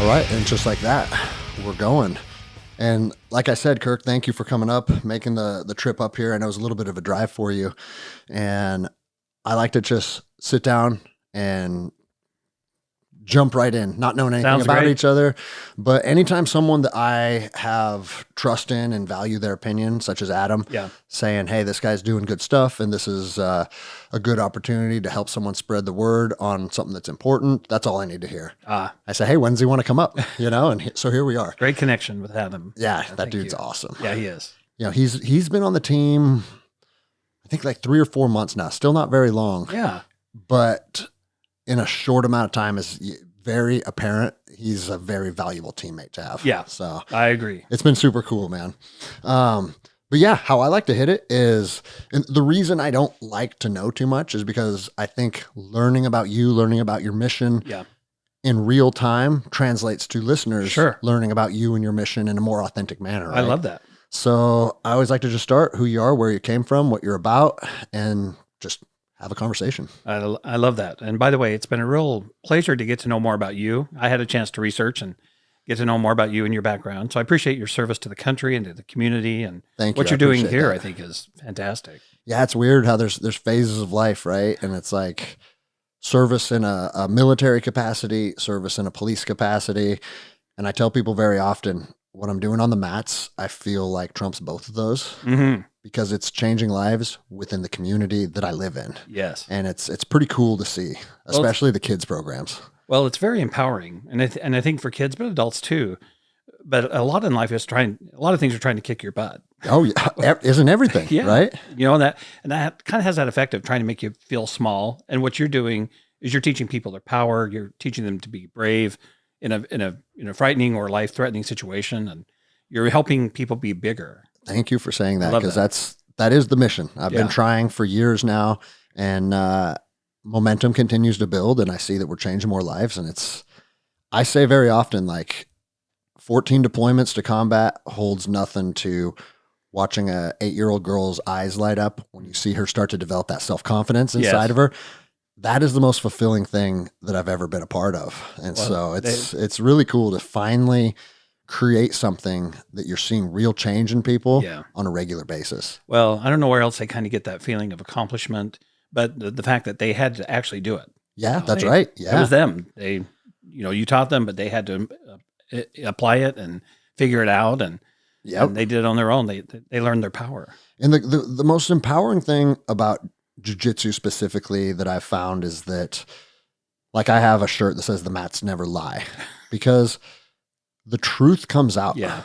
All right, and just like that, we're going. And like I said, Kirk, thank you for coming up, making the trip up here. I know it was a little bit of a drive for you. And I like to just sit down and jump right in, not knowing anything about each other. But anytime someone that I have trust in and value their opinion, such as Adam, saying, hey, this guy's doing good stuff, and this is a good opportunity to help someone spread the word on something that's important, that's all I need to hear. I say, hey, when does he want to come up? And so here we are. Great connection with Adam. Yeah, that dude's awesome. Yeah, he is. He's been on the team, I think like 3 or 4 months now. Still not very long. Yeah. But in a short amount of time is very apparent. He's a very valuable teammate to have. Yeah. So I agree. It's been super cool, man. But yeah, how I like to hit it is, and the reason I don't like to know too much is because I think learning about you, learning about your mission in real time translates to listeners learning about you and your mission in a more authentic manner. Right? I love that. So I always like to just start who you are, where you came from, what you're about, and just have a conversation. I love that. And by the way, it's been a real pleasure to get to know more about you. I had a chance to research and get to know more about you and your background. So I appreciate your service to the country and to the community, and what you're doing here, I think, is fantastic. Yeah, it's weird how there's phases of life, right? And it's like service in a military capacity, service in a police capacity. And I tell people very often, what I'm doing on the mats, I feel like trumps both of those because it's changing lives within the community that I live in. Yes. And it's pretty cool to see, especially the kids programs. Well, it's very empowering. And I think for kids, but adults too. But a lot in life is a lot of things are trying to kick your butt. Oh yeah. Isn't everything, right? And that kind of has that effect of trying to make you feel small. And what you're doing is you're teaching people their power. You're teaching them to be brave in a frightening or life-threatening situation, and you're helping people be bigger. Thank you for saying that, because that is the mission. I've been trying for years now, and momentum continues to build, and I see that we're changing more lives. And I say very often, like 14 deployments to combat holds nothing to watching a 8-year-old girl's eyes light up when you see her start to develop that self-confidence inside of her. That is the most fulfilling thing that I've ever been a part of. And so it's really cool to finally create something that you're seeing real change in people on a regular basis. Well, I don't know where else they kind of get that feeling of accomplishment, but the fact that they had to actually do it. Yeah, that's right. Yeah. It was them. They, you taught them, but they had to apply it and figure it out. And, and they did it on their own. They learned their power. And the most empowering thing about jiu-jitsu specifically that I've found is that, like, I have a shirt that says the mats never lie, because the truth comes out. Yeah.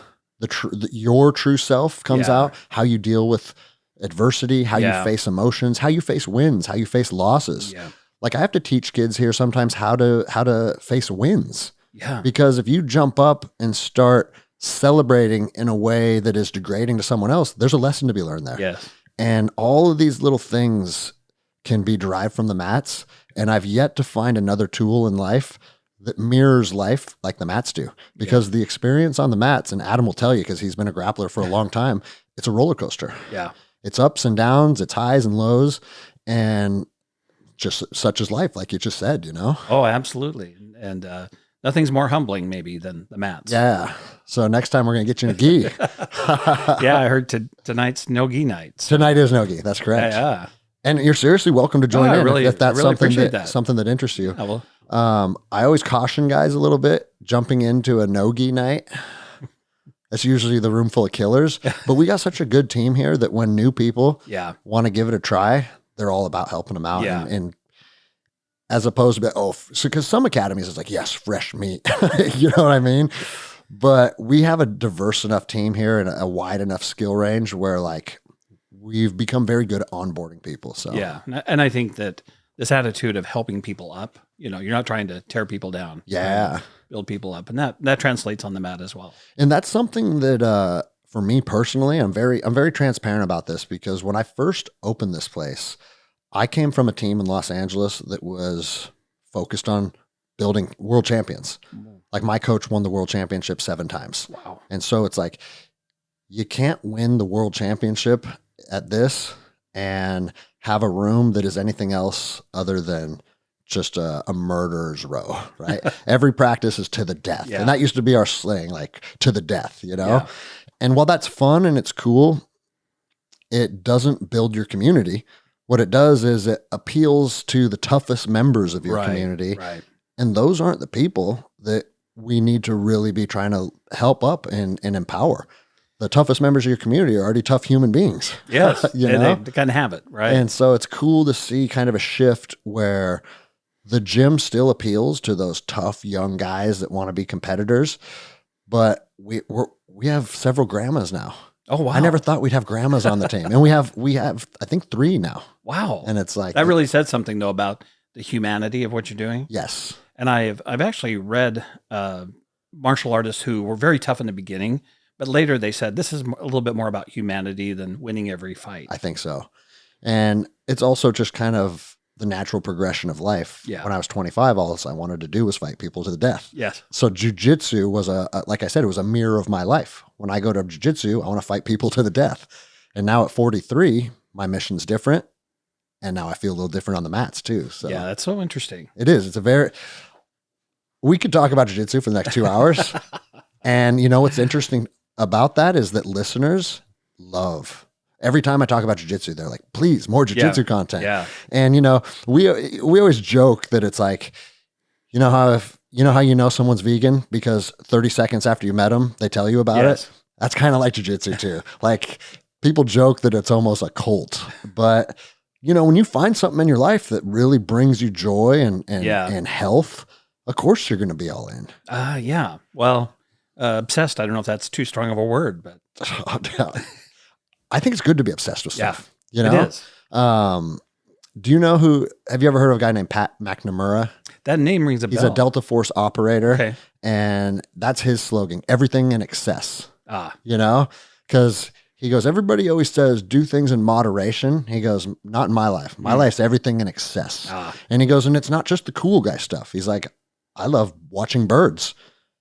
Your true self comes out, how you deal with adversity, how you face emotions, how you face wins, how you face losses. Yeah. Like, I have to teach kids here sometimes how to face wins. Yeah. Because if you jump up and start celebrating in a way that is degrading to someone else, there's a lesson to be learned there. Yes. And all of these little things can be derived from the mats. And I've yet to find another tool in life that mirrors life like the mats do. Because the experience on the mats, and Adam will tell you, because he's been a grappler for a long time, it's a roller coaster. Yeah. It's ups and downs, it's highs and lows, and just such is life, like you just said, Oh, absolutely. And nothing's more humbling maybe than the mats. Yeah. So next time we're going to get you in a gi. Yeah, I heard tonight's no-gi nights. Tonight is no-gi. That's correct. Yeah. And you're seriously welcome to join in if that's something that interests you. I will. I always caution guys a little bit jumping into a no-gi night. That's usually the room full of killers. But we got such a good team here that when new people want to give it a try, they're all about helping them out. Yeah. And as opposed to, because some academies is like, yes, fresh meat. You know what I mean? But we have a diverse enough team here and a wide enough skill range where, like, we've become very good at onboarding people. So and I think that this attitude of helping people up, you're not trying to tear people down. Yeah. Build people up, and that translates on the mat as well. And that's something that for me personally, I'm very transparent about this, because when I first opened this place, I came from a team in Los Angeles that was focused on building world champions. Like, my coach won the world championship 7 times. Wow. And so it's like, you can't win the world championship at this and have a room that is anything else other than just a murderer's row, right? Every practice is to the death. Yeah. And that used to be our slang, like to the death, you know? Yeah. And while that's fun and it's cool, it doesn't build your community. What it does is it appeals to the toughest members of your community. Right. And those aren't the people that we need to really be trying to help up and empower. The toughest members of your community are already tough human beings. Yes. you know? They kind of have it, right? And so it's cool to see kind of a shift where the gym still appeals to those tough young guys that want to be competitors, but we have several grandmas now. Oh wow! I never thought we'd have grandmas on the team, and we have I think 3 now. Wow! And it's like that really said something though about the humanity of what you're doing. Yes. And I've actually read martial artists who were very tough in the beginning, but later they said this is a little bit more about humanity than winning every fight. I think so, and it's also just kind of the natural progression of life. Yeah. When I was 25, all I wanted to do was fight people to the death. Yes. So jiu-jitsu was like I said, it was a mirror of my life. When I go to jiu-jitsu, I want to fight people to the death. And now at 43, my mission's different. And now I feel a little different on the mats too. So yeah, that's so interesting. It is. We could talk about jiu-jitsu for the next 2 hours. And you know, what's interesting about that is that listeners love. Every time I talk about jiu-jitsu, they're like, please, more jiu-jitsu content. Yeah. And, you know, we always joke that it's like, you know how someone's vegan because 30 seconds after you met them, they tell you about it. That's kind of like jiu-jitsu too. Like people joke that it's almost a cult, but you know, when you find something in your life that really brings you joy and health, of course you're going to be all in. Yeah. Well, obsessed. I don't know if that's too strong of a word, but I think it's good to be obsessed with stuff. You know, it is. Do you know have you ever heard of a guy named Pat McNamara? That name rings a bell. He's a Delta Force operator. Okay. And that's his slogan, everything in excess. You know, because he goes, everybody always says, do things in moderation. He goes, not in my life. My life's everything in excess. And he goes, and it's not just the cool guy stuff. He's like, I love watching birds.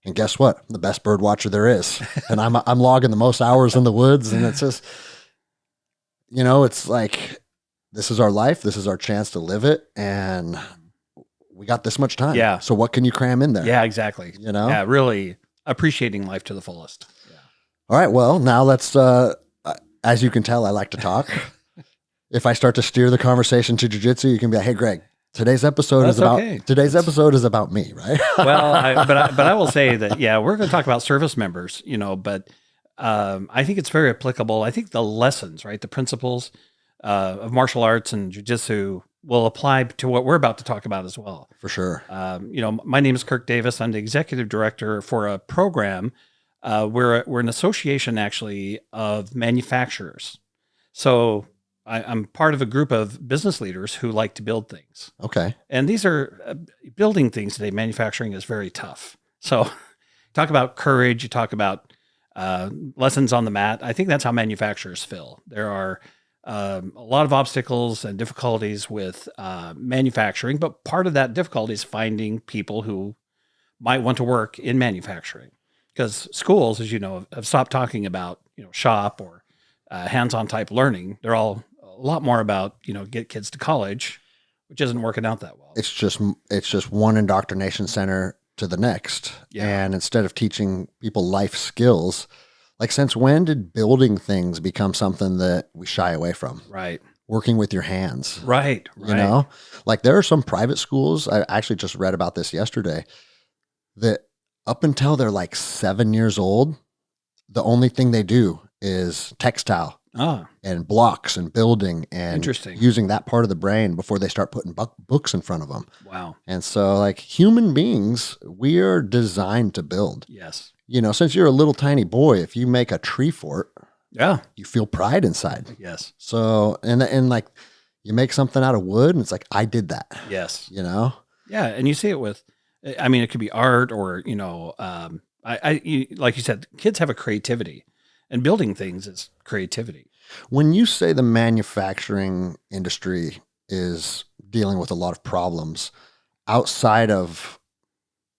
And guess what? I'm the best bird watcher there is. And I'm logging the most hours in the woods. And it's just, you know, it's like, this is our life. This is our chance to live it. And we got this much time. Yeah. So what can you cram in there? Yeah, exactly. You know? Yeah, really appreciating life to the fullest. Yeah. All right. Well, now let's, as you can tell, I like to talk. If I start to steer the conversation to jiu-jitsu, you can be like, hey, Greg, today's episode is about me, right? Well, but I will say that, yeah, we're going to talk about service members, you know, but I think it's very applicable. I think the lessons, right, the principles of martial arts and jiu-jitsu will apply to what we're about to talk about as well. For sure. You know, my name is Kirk Davis. I'm the executive director for a program. We're an association actually of manufacturers. So I'm part of a group of business leaders who like to build things. Okay. And these are building things today. Manufacturing is very tough. So talk about courage. You talk about lessons on the mat. I think that's how manufacturers feel. There are a lot of obstacles and difficulties with manufacturing, but part of that difficulty is finding people who might want to work in manufacturing. Because schools, as you know, have stopped talking about, you know, shop or hands-on type learning. They're all a lot more about, you know, get kids to college, which isn't working out that well. It's just one indoctrination center to the next. Yeah. And instead of teaching people life skills, like since when did building things become something that we shy away from? Right. Working with your hands. Right. You know, like there are some private schools. I actually just read about this yesterday that up until they're like 7 years old, the only thing they do is textile and blocks and building and using that part of the brain before they start putting books in front of them. Wow. And so like human beings, we are designed to build. Yes. You know, since you're a little tiny boy, if you make a tree fort, yeah, you feel pride inside. Yes. So, and like you make something out of wood and it's like, I did that. Yes. You know? Yeah. And you see it with, I mean, it could be art or, you know, like you said, kids have a creativity and building things is creativity. When you say the manufacturing industry is dealing with a lot of problems outside of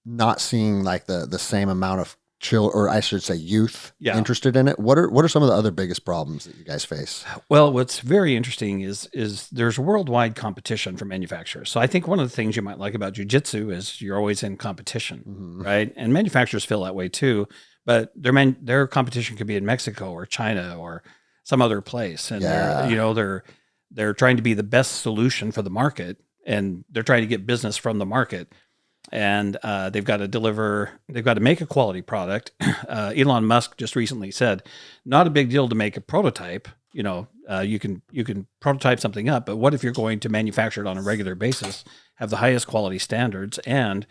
not seeing like the same amount of or I should say youth Yeah. interested in it? What are some of the other biggest problems that you guys face? Well, what's very interesting is there's worldwide competition for manufacturers. So I think one of the things you might like about jujitsu is you're always in competition, right? And manufacturers feel that way too, but their competition could be in Mexico or China or some other place, and they're trying to be the best solution for the market, and they're trying to get business from the market. And they've got to make a quality product. Elon Musk just recently said, not a big deal to make a prototype. You can prototype something up, but what if you're going to manufacture it on a regular basis, have the highest quality standards, and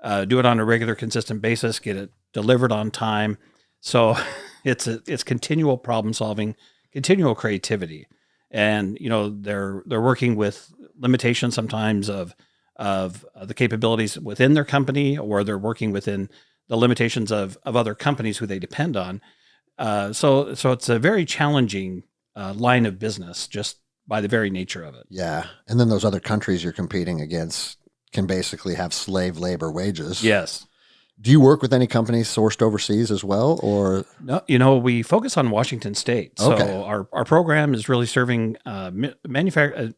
do it on a regular, consistent basis, get it delivered on time? So it's continual problem solving, continual creativity, and they're working with limitations sometimes of the capabilities within their company, or they're working within the limitations of other companies who they depend on. So it's a very challenging line of business just by the very nature of it. Yeah. And then those other countries you're competing against can basically have slave labor wages. Yes. Do you work with any companies sourced overseas as well, or? No, we focus on Washington State. So Okay. our program is really serving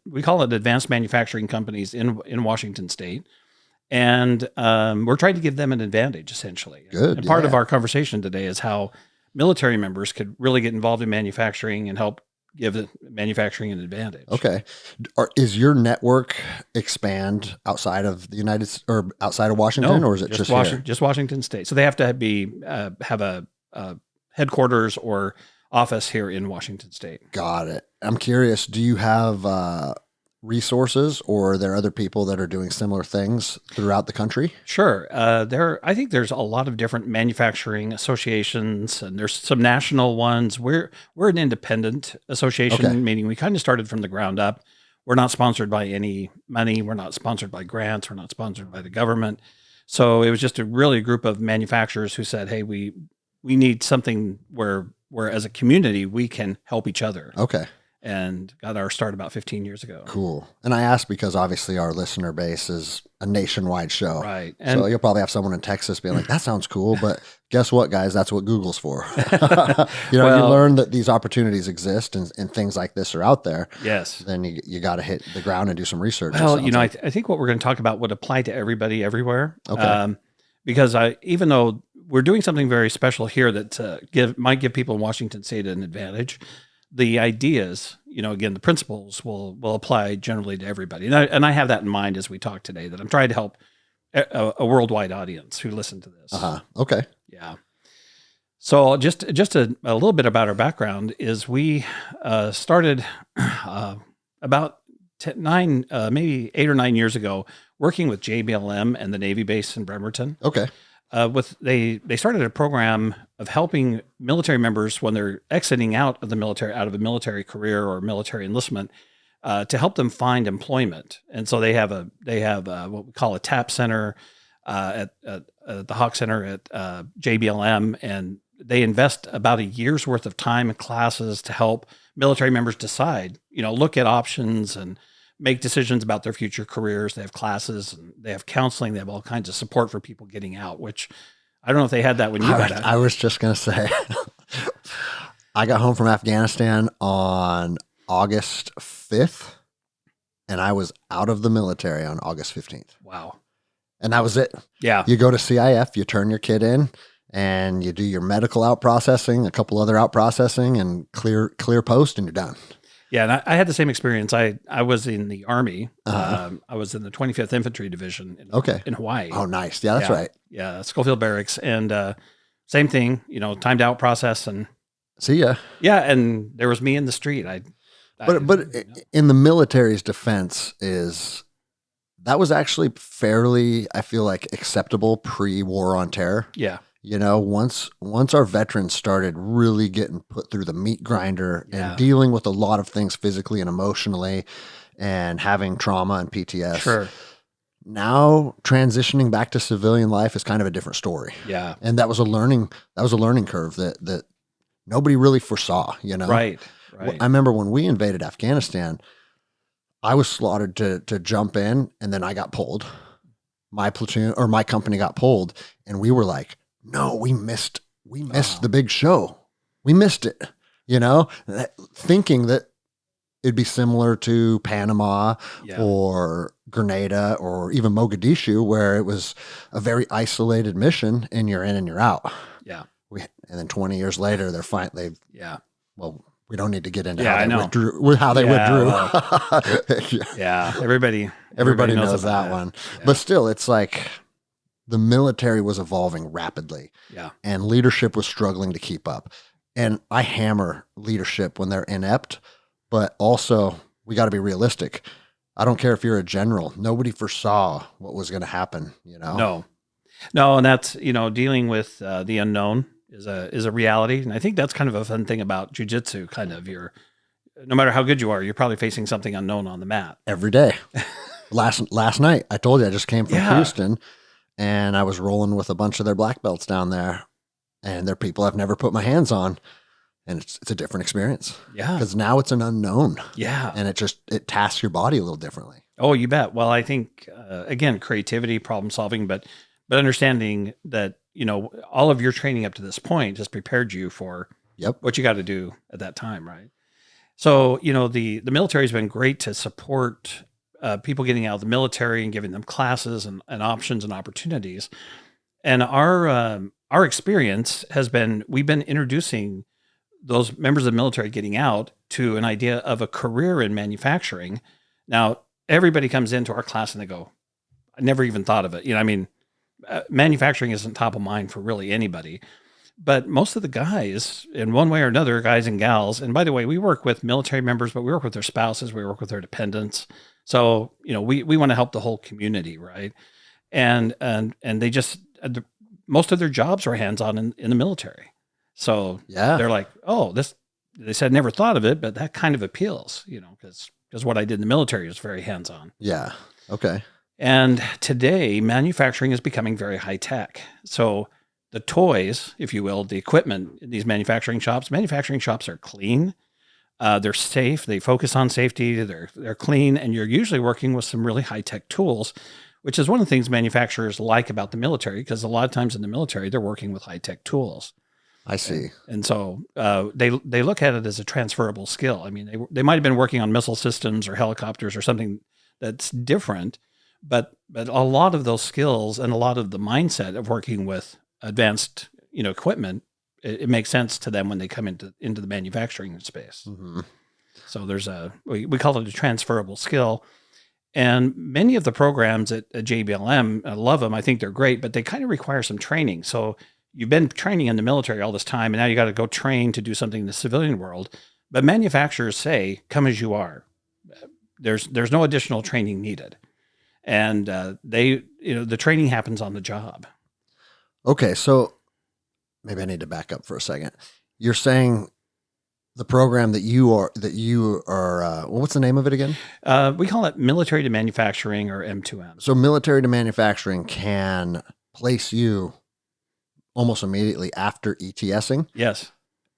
we call it advanced manufacturing companies in Washington State. And we're trying to give them an advantage, essentially. Good. And part of our conversation today is how military members could really get involved in manufacturing and help give manufacturing an advantage. Okay. Is your network expand outside of the outside of Washington, or is it just Washington? here? Just Washington State. So they have to have a headquarters or office here in Washington State. Got it. I'm curious, do you have resources, or are there other people that are doing similar things throughout the country? Sure. I think there's a lot of different manufacturing associations, and there's some national ones. We're an independent association, Okay. meaning we kind of started from the ground up. We're not sponsored by any money. We're not sponsored by grants. We're not sponsored by the government. So it was just a group of manufacturers who said, hey, we need something where as a community, we can help each other. Okay. And got our start about 15 years ago. Cool. And I asked because obviously our listener base is a nationwide show. Right. And so you'll probably have someone in Texas being like, that sounds cool, but guess what, guys? That's what Google's for. You learn that these opportunities exist and things like this are out there. Yes. Then you got to hit the ground and do some research. Well, I think what we're going to talk about would apply to everybody everywhere. Okay. Because even though we're doing something very special here that might give people in Washington State an advantage, the ideas, again, the principles will apply generally to everybody. And I have that in mind as we talk today, that I'm trying to help a worldwide audience who listen to this. Okay. Yeah. So just a little bit about our background is we started about maybe 8 or 9 years ago, working with JBLM and the Navy base in Bremerton. Okay. They started a program of helping military members when they're exiting out of a military career or military enlistment, to help them find employment. And so they have what we call a TAP center at the Hawk Center at JBLM, and they invest about a year's worth of time and classes to help military members decide, look at options and make decisions about their future careers. They have classes and they have counseling. They have all kinds of support for people getting out, which I don't know if they had that when you got out. I was just going to say, I got home from Afghanistan on August 5th, and I was out of the military on August 15th. Wow. And that was it. Yeah. You go to CIF, you turn your kid in, and you do your medical out processing, a couple other out processing, and clear post, and you're done. Yeah, and I had the same experience. I was in the Army. I was in the 25th Infantry Division in Hawaii. Oh, nice. Yeah, that's right. Yeah, Schofield Barracks. And same thing, timed out process. And see ya. Yeah, and there was me in the street. But in the military's defense that was actually fairly, I feel like, acceptable pre-war on terror. Yeah. Once our veterans started really getting put through the meat grinder and dealing with a lot of things physically and emotionally and having trauma and PTS. Sure. Now transitioning back to civilian life is kind of a different story. Yeah. And that was a learning curve that nobody really foresaw, Right. I remember when we invaded Afghanistan, I was slotted to jump in, and then I got pulled. My platoon or my company got pulled, and we were like, no, we missed the big show. We missed it, thinking that it'd be similar to Panama or Grenada or even Mogadishu, where it was a very isolated mission and you're in and you're out. Yeah. And then 20 years later, they're fine. Well, we don't need to get into how they withdrew. Well, yeah. Everybody knows that one. Yeah. But still, it's like the military was evolving rapidly. Yeah. And leadership was struggling to keep up. And I hammer leadership when they're inept, but also we got to be realistic. I don't care if you're a general. Nobody foresaw what was going to happen, No, and that's, dealing with the unknown is a reality. And I think that's kind of a fun thing about jiu-jitsu, kind of no matter how good you are, you're probably facing something unknown on the mat. Every day. Last night, I told you I just came from Houston and I was rolling with a bunch of their black belts down there, and they're people I've never put my hands on. And it's a different experience. Yeah. Because now it's an unknown. Yeah. And it tasks your body a little differently. Oh, you bet. Well, I think, again, creativity, problem solving, but understanding that, all of your training up to this point has prepared you for what you got to do at that time, right? So, the military has been great to support people getting out of the military and giving them classes and options and opportunities. And our experience has been, we've been introducing those members of the military getting out to an idea of a career in manufacturing. Now, everybody comes into our class and they go, I never even thought of it. Manufacturing isn't top of mind for really anybody, but most of the guys in one way or another, guys and gals, and by the way, we work with military members, but we work with their spouses, we work with their dependents. So, we want to help the whole community. Right. And they just, most of their jobs are hands-on in the military. So they're like, oh, they said, never thought of it, but that kind of appeals, because what I did in the military is very hands-on. Yeah. Okay. And today manufacturing is becoming very high tech. So the toys, if you will, the equipment in these manufacturing shops are clean. They're safe. They focus on safety. They're clean. And you're usually working with some really high tech tools, which is one of the things manufacturers like about the military, because a lot of times in the military, they're working with high tech tools. I see. And so they look at it as a transferable skill. I mean, they might have been working on missile systems or helicopters or something that's different, but a lot of those skills and a lot of the mindset of working with advanced, equipment, it makes sense to them when they come into the manufacturing space. Mm-hmm. So there's we call it a transferable skill. And many of the programs at JBLM, I love them. I think they're great, but they kind of require some training. So you've been training in the military all this time, and now you got to go train to do something in the civilian world. But manufacturers say, come as you are. There's no additional training needed. And the training happens on the job. Okay. So maybe I need to back up for a second. You're saying the program that you are, what's the name of it again? We call it military to manufacturing, or M2M. So military to manufacturing can place you almost immediately after ETSing. Yes.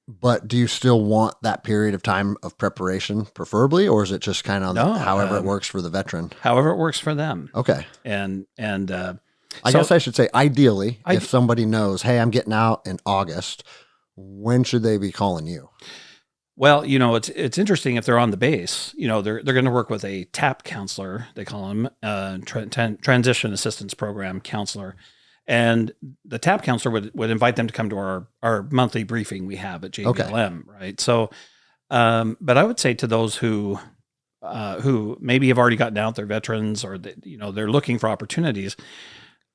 But do you still want that period of time of preparation preferably, or is it just kind of however it works for the veteran? However it works for them. Okay. And I guess I should say, ideally, if somebody knows, hey, I'm getting out in August, when should they be calling you? Well, it's interesting if they're on the base, they're going to work with a TAP counselor, they call them, Transition Assistance Program counselor. And the TAP counselor would invite them to come to our monthly briefing we have at JBLM, right? So, but I would say to those who maybe have already gotten out, they're veterans, or they're looking for opportunities.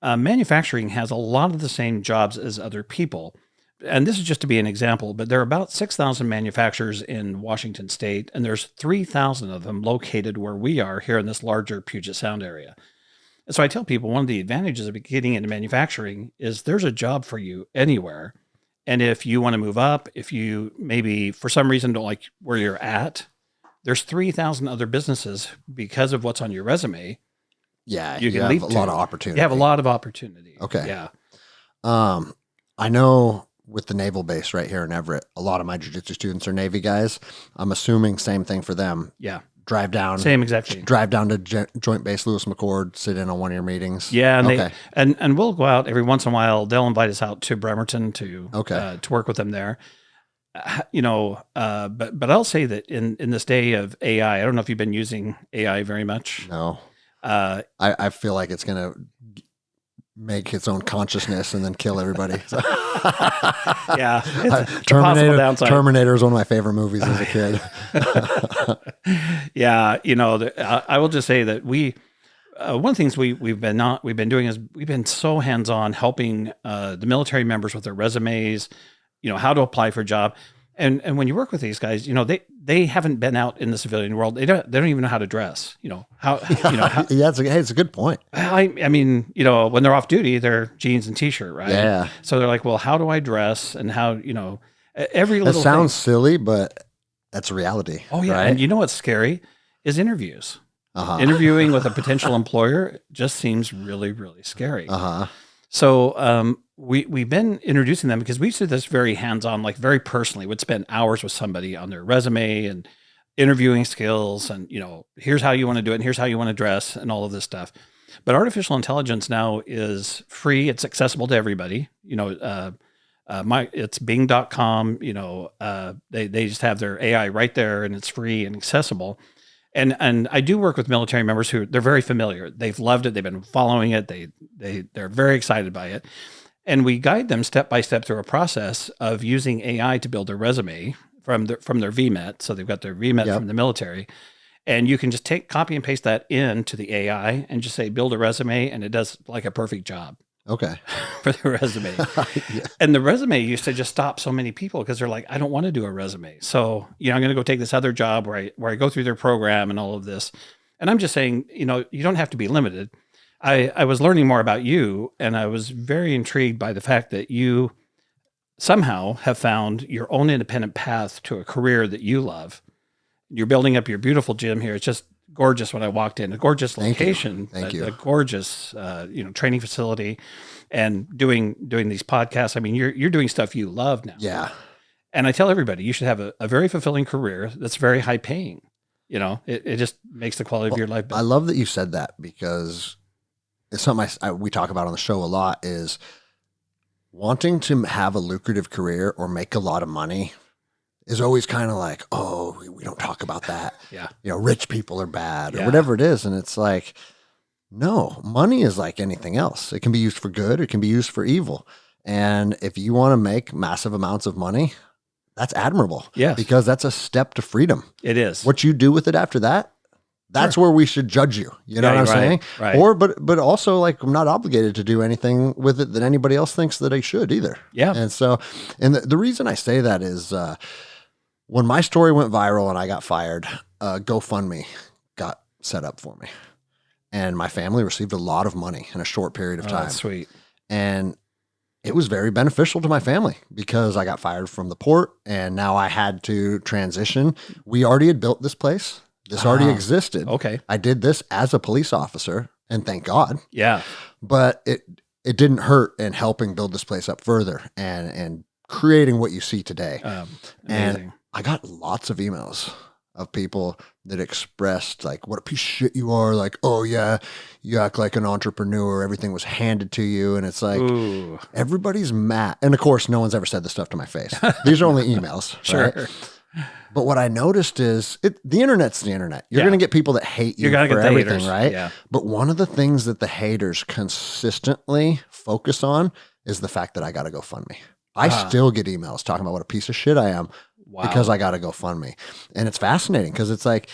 Manufacturing has a lot of the same jobs as other people. And this is just to be an example, but there are about 6,000 manufacturers in Washington State, and there's 3,000 of them located where we are here in this larger Puget Sound area. And so I tell people one of the advantages of getting into manufacturing is there's a job for you anywhere. And if you want to move up, if you maybe for some reason don't like where you're at, there's 3,000 other businesses because of what's on your resume. Yeah, you have a lot of opportunity. You have a lot of opportunity. Okay. Yeah. I know with the naval base right here in Everett, a lot of my jiu-jitsu students are Navy guys. I'm assuming same thing for them. Yeah. drive down. Same exact thing. Drive down to Joint Base Lewis McChord, sit in on one of your meetings. Yeah, and and we'll go out every once in a while. They'll invite us out to Bremerton to work with them there. But I'll say that in this day of AI, I don't know if you've been using AI very much. No. I feel like it's going to make its own consciousness and then kill everybody. So. Yeah. Terminator is one of my favorite movies as a kid. Yeah. I will just say that one of the things we've been doing is we've been so hands-on helping the military members with their resumes, how to apply for a job. And when you work with these guys, they haven't been out in the civilian world. They don't even know how to dress. Yeah, it's a good point. I mean, when they're off duty, they're jeans and t-shirt, right? Yeah. So they're like, well, how do I dress? And how, every little That sounds silly, but that's reality. Oh yeah. Right? And you know what's scary is interviews. Interviewing with a potential employer just seems really, really scary. So we've been introducing them because we do this very hands-on, like very personally. Would spend hours with somebody on their resume and interviewing skills, and here's how you want to do it, and here's how you want to dress, and all of this stuff. But artificial intelligence now is free; it's accessible to everybody. It's Bing.com. They just have their AI right there, and it's free and accessible. And I do work with military members who they're very familiar. They've loved it. They've been following it. They're very excited by it. And we guide them step by step through a process of using AI to build their resume from their VMET. So they've got their VMET from the military. And you can just copy and paste that into the AI and just say, build a resume. And it does like a perfect job. Okay. For the resume. Yeah. And the resume used to just stop so many people because they're like, I don't want to do a resume. So, I'm going to go take this other job where I go through their program and all of this. And I'm just saying, you don't have to be limited. I was learning more about you, and I was very intrigued by the fact that you somehow have found your own independent path to a career that you love. You're building up your beautiful gym here. It's just gorgeous when I walked in. A gorgeous location. Thank you. A gorgeous, training facility, and doing these podcasts. I mean, you're doing stuff you love now. Yeah. And I tell everybody you should have a very fulfilling career that's very high paying. It just makes the quality of your life better. I love that you said that, because it's something we talk about on the show a lot, is wanting to have a lucrative career or make a lot of money is always kind of like, oh, we don't talk about that. Yeah. Rich people are bad or whatever it is. And it's like, no, money is like anything else. It can be used for good. It can be used for evil. And if you want to make massive amounts of money, that's admirable. Yeah. Because that's a step to freedom. It is. What you do with it after that, that's where we should judge you. You know what I'm saying? Right. Or, but also, like, I'm not obligated to do anything with it that anybody else thinks that I should either. Yeah. And so, and the reason I say that is, when my story went viral and I got fired, GoFundMe got set up for me, and my family received a lot of money in a short period of time. That's sweet. And it was very beneficial to my family because I got fired from the port, and now I had to transition. We already had built this place. This already existed. Okay. I did this as a police officer, and thank God. Yeah. But it didn't hurt in helping build this place up further and creating what you see today. And I got lots of emails of people that expressed like, what a piece of shit you are. Like, oh yeah, you act like an entrepreneur. Everything was handed to you. And it's like, ooh. Everybody's mad. And of course, no one's ever said this stuff to my face. These are only emails. Sure. Right? But what I noticed is the internet's the internet. You're going to get people that hate you for everything, haters. Right? Yeah. But one of the things that the haters consistently focus on is the fact that I got to GoFundMe. I still get emails talking about what a piece of shit I am because I got to GoFundMe. And it's fascinating because it's like,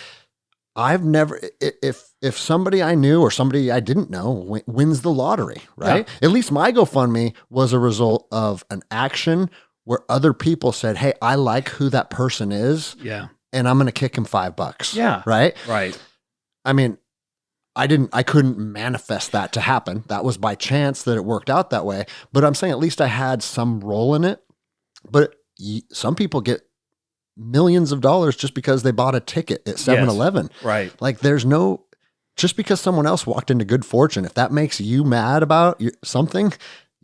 I've never, if somebody I knew or somebody I didn't know wins the lottery, right? Yeah. At least my GoFundMe was a result of an action where other people said, hey, I like who that person is. Yeah. And I'm going to kick him $5. Yeah. Right. Right. I mean, I couldn't manifest that to happen. That was by chance that it worked out that way. But I'm saying at least I had some role in it. But some people get millions of dollars just because they bought a ticket at 7-Eleven. Yes. Right. Like just because someone else walked into good fortune, if that makes you mad about something,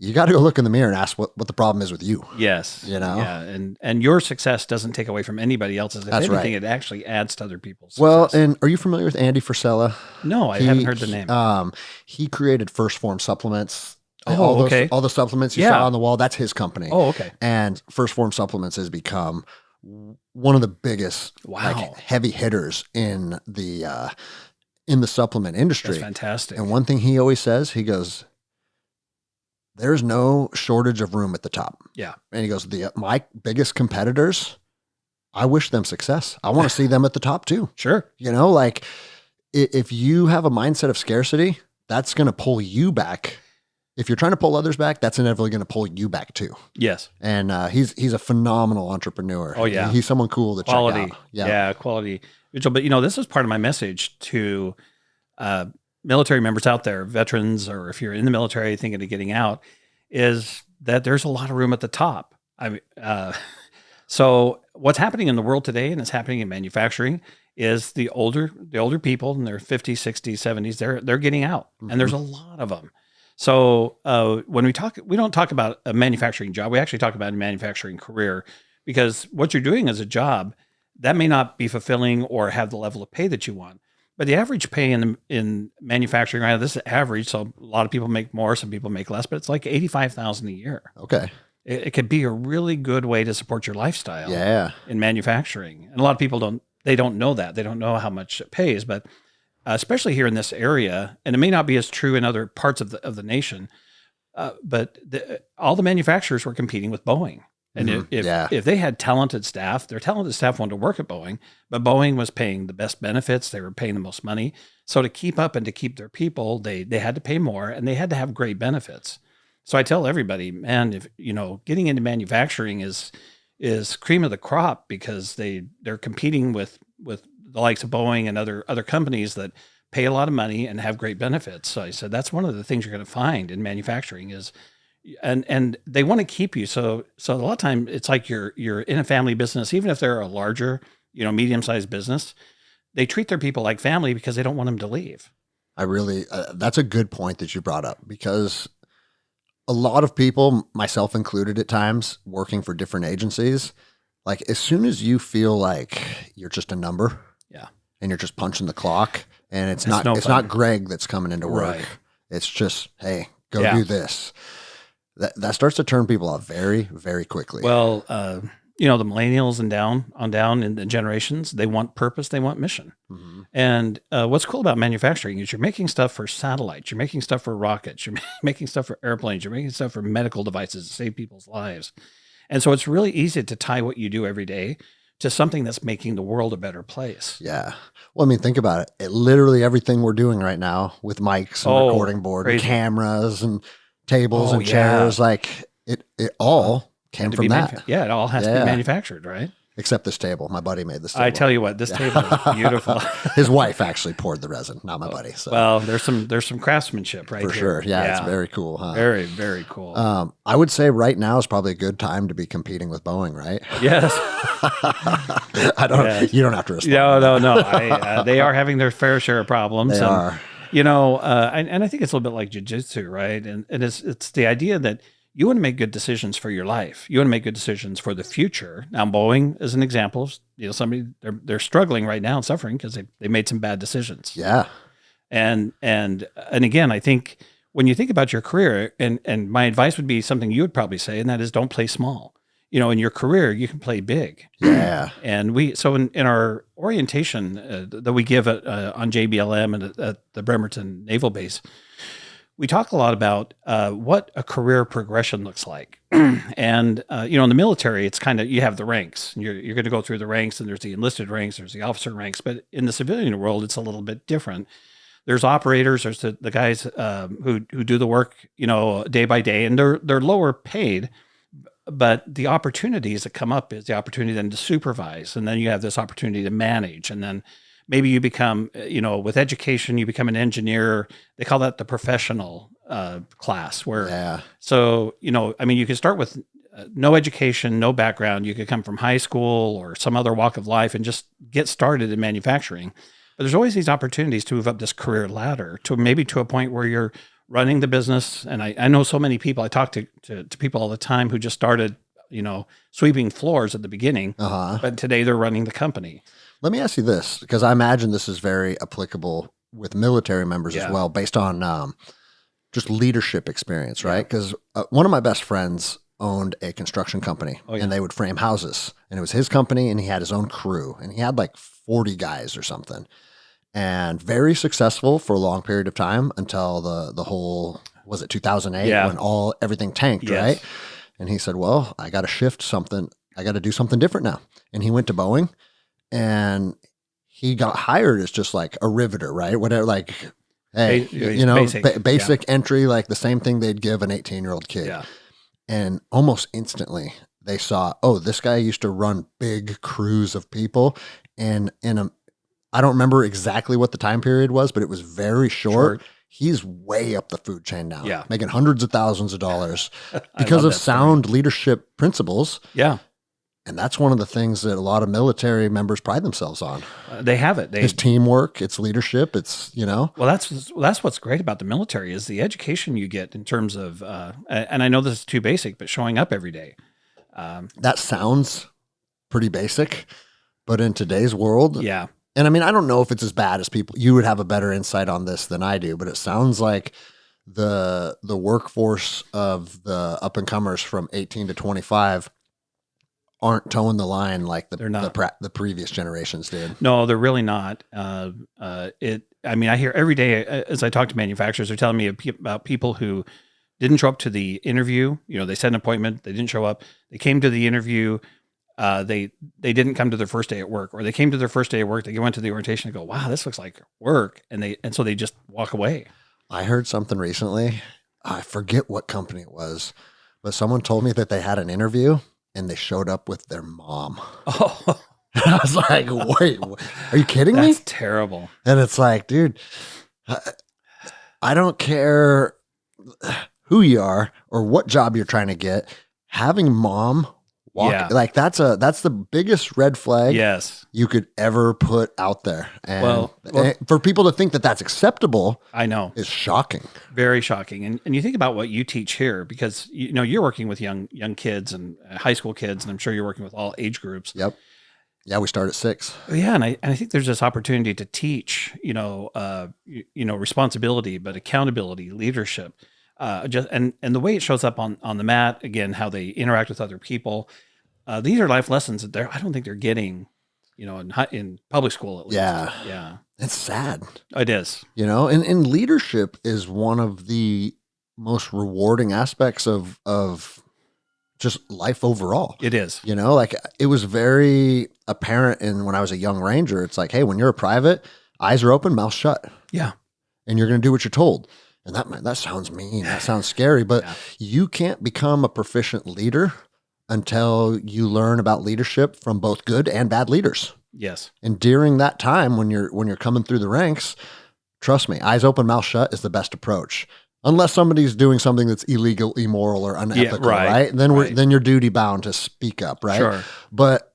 you got to go look in the mirror and ask what the problem is with you. Yes. Yeah. And your success doesn't take away from anybody else's. If That's anything, right. It actually adds to other people's success. Well, and are you familiar with Andy Frisella? No, I haven't heard the name. He created First Form Supplements. Oh, okay. All the supplements you saw on the wall, that's his company. Oh, okay. And First Form Supplements has become one of the biggest heavy hitters in the supplement industry. That's fantastic. And one thing he always says, he goes, there's no shortage of room at the top. Yeah. And he goes, my biggest competitors, I wish them success. I want to see them at the top too. Sure. Like if you have a mindset of scarcity, that's going to pull you back. If you're trying to pull others back, that's inevitably going to pull you back too. Yes. And he's a phenomenal entrepreneur. Oh yeah. He's someone cool to check out. Yeah. Quality. But this is part of my message to military members out there, veterans, or if you're in the military thinking of getting out, is that there's a lot of room at the top. So what's happening in the world today, and it's happening in manufacturing, is the older people in their 50s, 60s, 70s, they're getting out, and there's a lot of them. So when we don't talk about a manufacturing job. We actually talk about a manufacturing career, because what you're doing as a job, that may not be fulfilling or have the level of pay that you want. But the average pay in manufacturing, right? This is average, so a lot of people make more, some people make less, but it's like $85,000 a year. Okay. It could be a really good way to support your lifestyle. Yeah. In manufacturing, and a lot of people don't know that. They don't know how much it pays, but especially here in this area, and it may not be as true in other parts of the nation. But all the manufacturers were competing with Boeing. And if they had talented staff, their talented staff wanted to work at Boeing, but Boeing was paying the best benefits. They were paying the most money. So to keep up and to keep their people, they had to pay more, and they had to have great benefits. So I tell everybody, man, if getting into manufacturing is cream of the crop, because they're competing with the likes of Boeing and other companies that pay a lot of money and have great benefits. So I said, that's one of the things you're going to find in manufacturing is, and they want to keep you. So a lot of time it's like you're in a family business, even if they're a larger, medium-sized business, they treat their people like family because they don't want them to leave. I really, that's a good point that you brought up, because a lot of people, myself included at times, working for different agencies, like as soon as you feel like you're just a number, and you're just punching the clock, and it's not Greg that's coming into work. Right. It's just, hey, go do this. That starts to turn people off very, very quickly. Well, the millennials and down in the generations, they want purpose, they want mission. Mm-hmm. And what's cool about manufacturing is you're making stuff for satellites, you're making stuff for rockets, you're making stuff for airplanes, you're making stuff for medical devices to save people's lives. And so it's really easy to tie what you do every day to something that's making the world a better place. Yeah. Well, I mean, think about it. Literally everything we're doing right now with mics and recording board and cameras and tables and chairs, like it all came from that. It all has to be manufactured, right? Except this table. My buddy made this table. I tell you what, this table is beautiful. His wife actually poured the resin, not my buddy. So. Well, there's some craftsmanship right for here. sure. Yeah, it's very cool, huh? Very, very cool. I would say right now is probably a good time to be competing with Boeing, right? Yes. You don't have to respond. No. They are having their fair share of problems. They are. And I think it's a little bit like jiu-jitsu, right? And it's the idea that you want to make good decisions for your life. You want to make good decisions for the future. Now, Boeing is an example of, somebody, they're struggling right now and suffering because they made some bad decisions. Yeah. And again, I think when you think about your career, and my advice would be something you would probably say, and that is don't play small. In your career, you can play big. Yeah. And in our orientation that we give on JBLM and at the Bremerton Naval Base, we talk a lot about what a career progression looks like. And, in the military, it's kind of, you have the ranks. You're going to go through the ranks, and there's the enlisted ranks, there's the officer ranks. But in the civilian world, it's a little bit different. There's operators, there's the guys who do the work, day by day, and they're lower paid. But the opportunities that come up is the opportunity then to supervise. And then you have this opportunity to manage. And then maybe you become, with education, you become an engineer. They call that the professional class So, you can start with no education, no background. You could come from high school or some other walk of life and just get started in manufacturing. But there's always these opportunities to move up this career ladder to a point where you're running the business. And I know so many people, I talk to people all the time who just started, sweeping floors at the beginning, but today they're running the company. Let me ask you this, because I imagine this is very applicable with military members as well, based on just leadership experience, right? Because one of my best friends owned a construction company, and they would frame houses, and it was his company, and he had his own crew, and he had like 40 guys or something, and very successful for a long period of time until the whole, was it 2008 when everything tanked, right? And he said, well, I got to shift something. I got to do something different now. And he went to Boeing, and he got hired as just like a riveter, right? Whatever, like, hey, basic entry, like the same thing they'd give an 18-year-old kid. Yeah. And almost instantly they saw, oh, this guy used to run big crews of people. And I don't remember exactly what the time period was, but it was very short. He's way up the food chain now, making hundreds of thousands of dollars because of sound leadership principles. Yeah. And that's one of the things that a lot of military members pride themselves on. They have it. It's teamwork, it's leadership, it's, Well, that's what's great about the military is the education you get in terms of, and I know this is too basic, but showing up every day. That sounds pretty basic, but in today's world. Yeah. And I mean, I don't know if it's as bad as people, you would have a better insight on this than I do, but it sounds like the workforce of the up and comers from 18 to 25 aren't towing the line like the previous generations did. No, they're really not. I mean, I hear every day as I talk to manufacturers, they're telling me about people who didn't show up to the interview. They set an appointment, they didn't show up. They came to the interview. They didn't come to their first day at work, or they came to their first day at work. They went to the orientation and go, wow, this looks like work. And so they just walk away. I heard something recently. I forget what company it was, but someone told me that they had an interview and they showed up with their mom. Oh, and I was like, wait, are you kidding me? That's terrible. And it's like, dude, I don't care who you are or what job you're trying to get. Having mom walk, like that's the biggest red flag you could ever put out there. And for people to think that that's acceptable, I know, is shocking. Very shocking. And you think about what you teach here, because you're working with young kids and high school kids, and I'm sure you're working with all age groups. Yep. Yeah, we start at 6. Yeah, and I think there's this opportunity to teach, responsibility, but accountability, leadership, and the way it shows up on the mat, again, how they interact with other people. These are life lessons that I don't think they're getting, in public school at least. Yeah. Yeah. It's sad. It is. And leadership is one of the most rewarding aspects of just life overall. It is. Like it was very apparent when I was a young Ranger. It's like, hey, when you're a private, eyes are open, mouth shut. Yeah. And you're going to do what you're told. And that sounds mean. That sounds scary, but you can't become a proficient leader until you learn about leadership from both good and bad leaders. Yes. And during that time, when you're coming through the ranks, trust me, eyes open, mouth shut is the best approach. Unless somebody's doing something that's illegal, immoral, or unethical, right? Then you're duty bound to speak up, right? Sure. But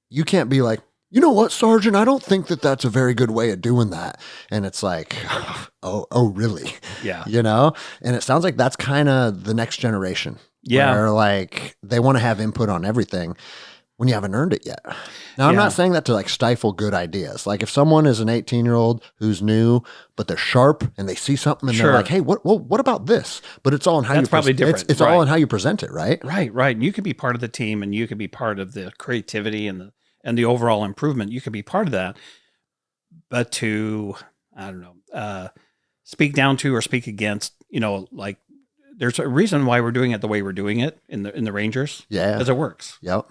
you can't be like, you know what, Sergeant? I don't think that that's a very good way of doing that. And it's like, oh, really? Yeah. And it sounds like that's kind of the next generation. Yeah. Where like they want to have input on everything when you haven't earned it yet. Now, I'm not saying that to like stifle good ideas. Like if someone is an 18-year-old who's new, but they're sharp and they see something and they're like, hey, what about this? But it's all in how That's probably different. It's all in how you present it, right? Right. And you could be part of the team, and you could be part of the creativity and the overall improvement. You could be part of that. But to, I don't know, speak down to or speak against, like there's a reason why we're doing it the way we're doing it in the Rangers. Yeah. Because it works. Yep.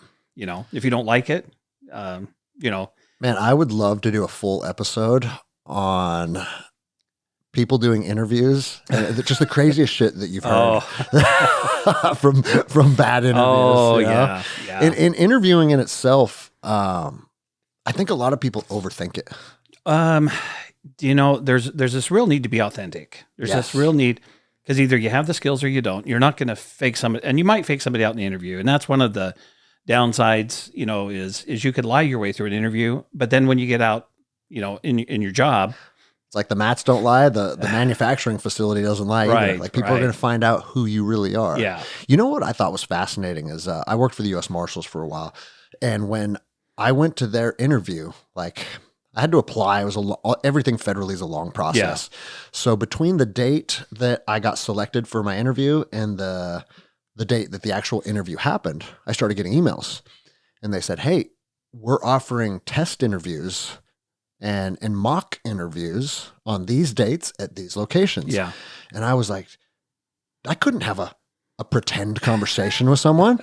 If you don't like it, Man, I would love to do a full episode on people doing interviews and just the craziest shit that you've heard from bad interviews. Oh, yeah. In interviewing in itself, I think a lot of people overthink it. There's this real need to be authentic. There's this real need, because either you have the skills or you don't. You're not going to fake somebody, and you might fake somebody out in the interview. And that's one of the downsides, is you could lie your way through an interview, but then when you get out, in your job, It's like the mats don't lie. The manufacturing facility doesn't lie either. Right, Like people are going to find out who you really are. Yeah. You know what I thought was fascinating is I worked for the U.S. Marshals for a while. And when I went to their interview, like I had to apply. It was everything federally is a long process. So between the date that I got selected for my interview and the date that the actual interview happened, I started getting emails. And they said, hey, we're offering test interviews and mock interviews on these dates at these locations. Yeah. And I was like, I couldn't have a pretend conversation with someone.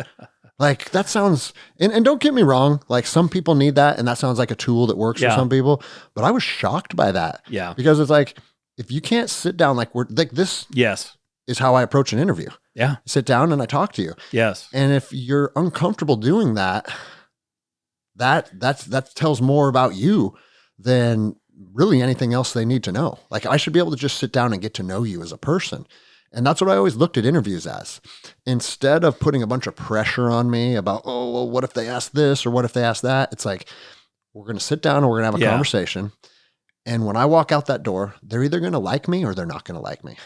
Like that sounds, and don't get me wrong, like some people need that. And that sounds like a tool that works for some people, but I was shocked by that. Yeah. Because it's like, if you can't sit down, like this is how I approach an interview. Yeah. I sit down and I talk to you. Yes. And if you're uncomfortable doing that, that tells more about you than really anything else they need to know. Like I should be able to just sit down and get to know you as a person. And that's what I always looked at interviews as. Instead of putting a bunch of pressure on me about, oh, well, what if they ask this or what if they ask that? It's like, we're going to sit down and we're going to have a conversation. And when I walk out that door, they're either going to like me or they're not going to like me.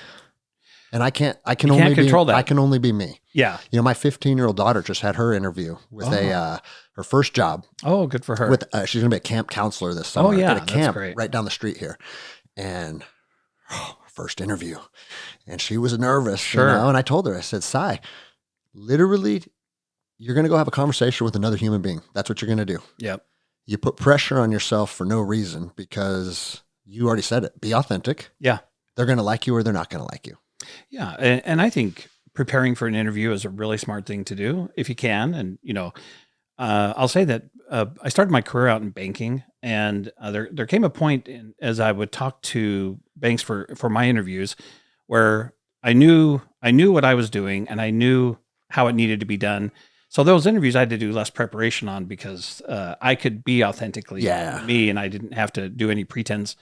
And I can only control that. I can only be me. Yeah. You know, my 15-year-old daughter just had her interview with her first job. Oh, good for her. With she's going to be a camp counselor this summer. Oh, yeah. At a camp right down the street here. And first interview. And she was nervous. Sure. You know? And I told her, I said, Sai, literally, you're going to go have a conversation with another human being. That's what you're going to do. Yep. You put pressure on yourself for no reason because you already said it. Be authentic. Yeah. They're going to like you or they're not going to like you. Yeah. And I think preparing for an interview is a really smart thing to do if you can. And, you know, I'll say that I started my career out in banking, and there came a point as I would talk to banks for my interviews where I knew what I was doing and I knew how it needed to be done. So those interviews I had to do less preparation on because I could be authentically me and I didn't have to do any pretense.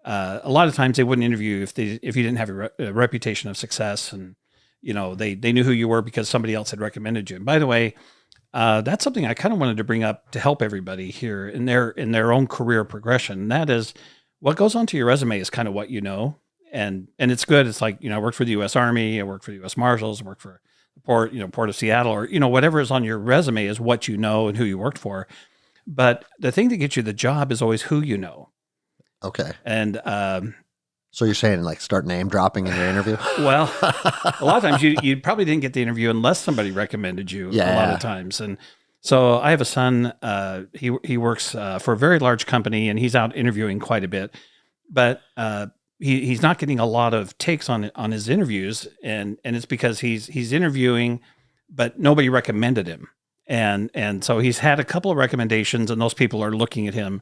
A lot of times they wouldn't interview you if you didn't have a reputation of success, and you know they knew who you were because somebody else had recommended you. And by the way, that's something I kind of wanted to bring up to help everybody here in their own career progression. And that is, what goes onto your resume is kind of what you know, and it's good. It's like, you know, I worked for the U.S. Army, I worked for the U.S. Marshals, I worked for the Port of Seattle, or you know, whatever is on your resume is what you know and who you worked for. But the thing that gets you the job is always who you know. Okay. And so you're saying like start name dropping in your interview? Well, a lot of times you probably didn't get the interview unless somebody recommended you. A lot of times. And so I have a son. He works for a very large company, and he's out interviewing quite a bit. But he's not getting a lot of takes on his interviews, and it's because he's interviewing, but nobody recommended him. And so he's had a couple of recommendations, and those people are looking at him.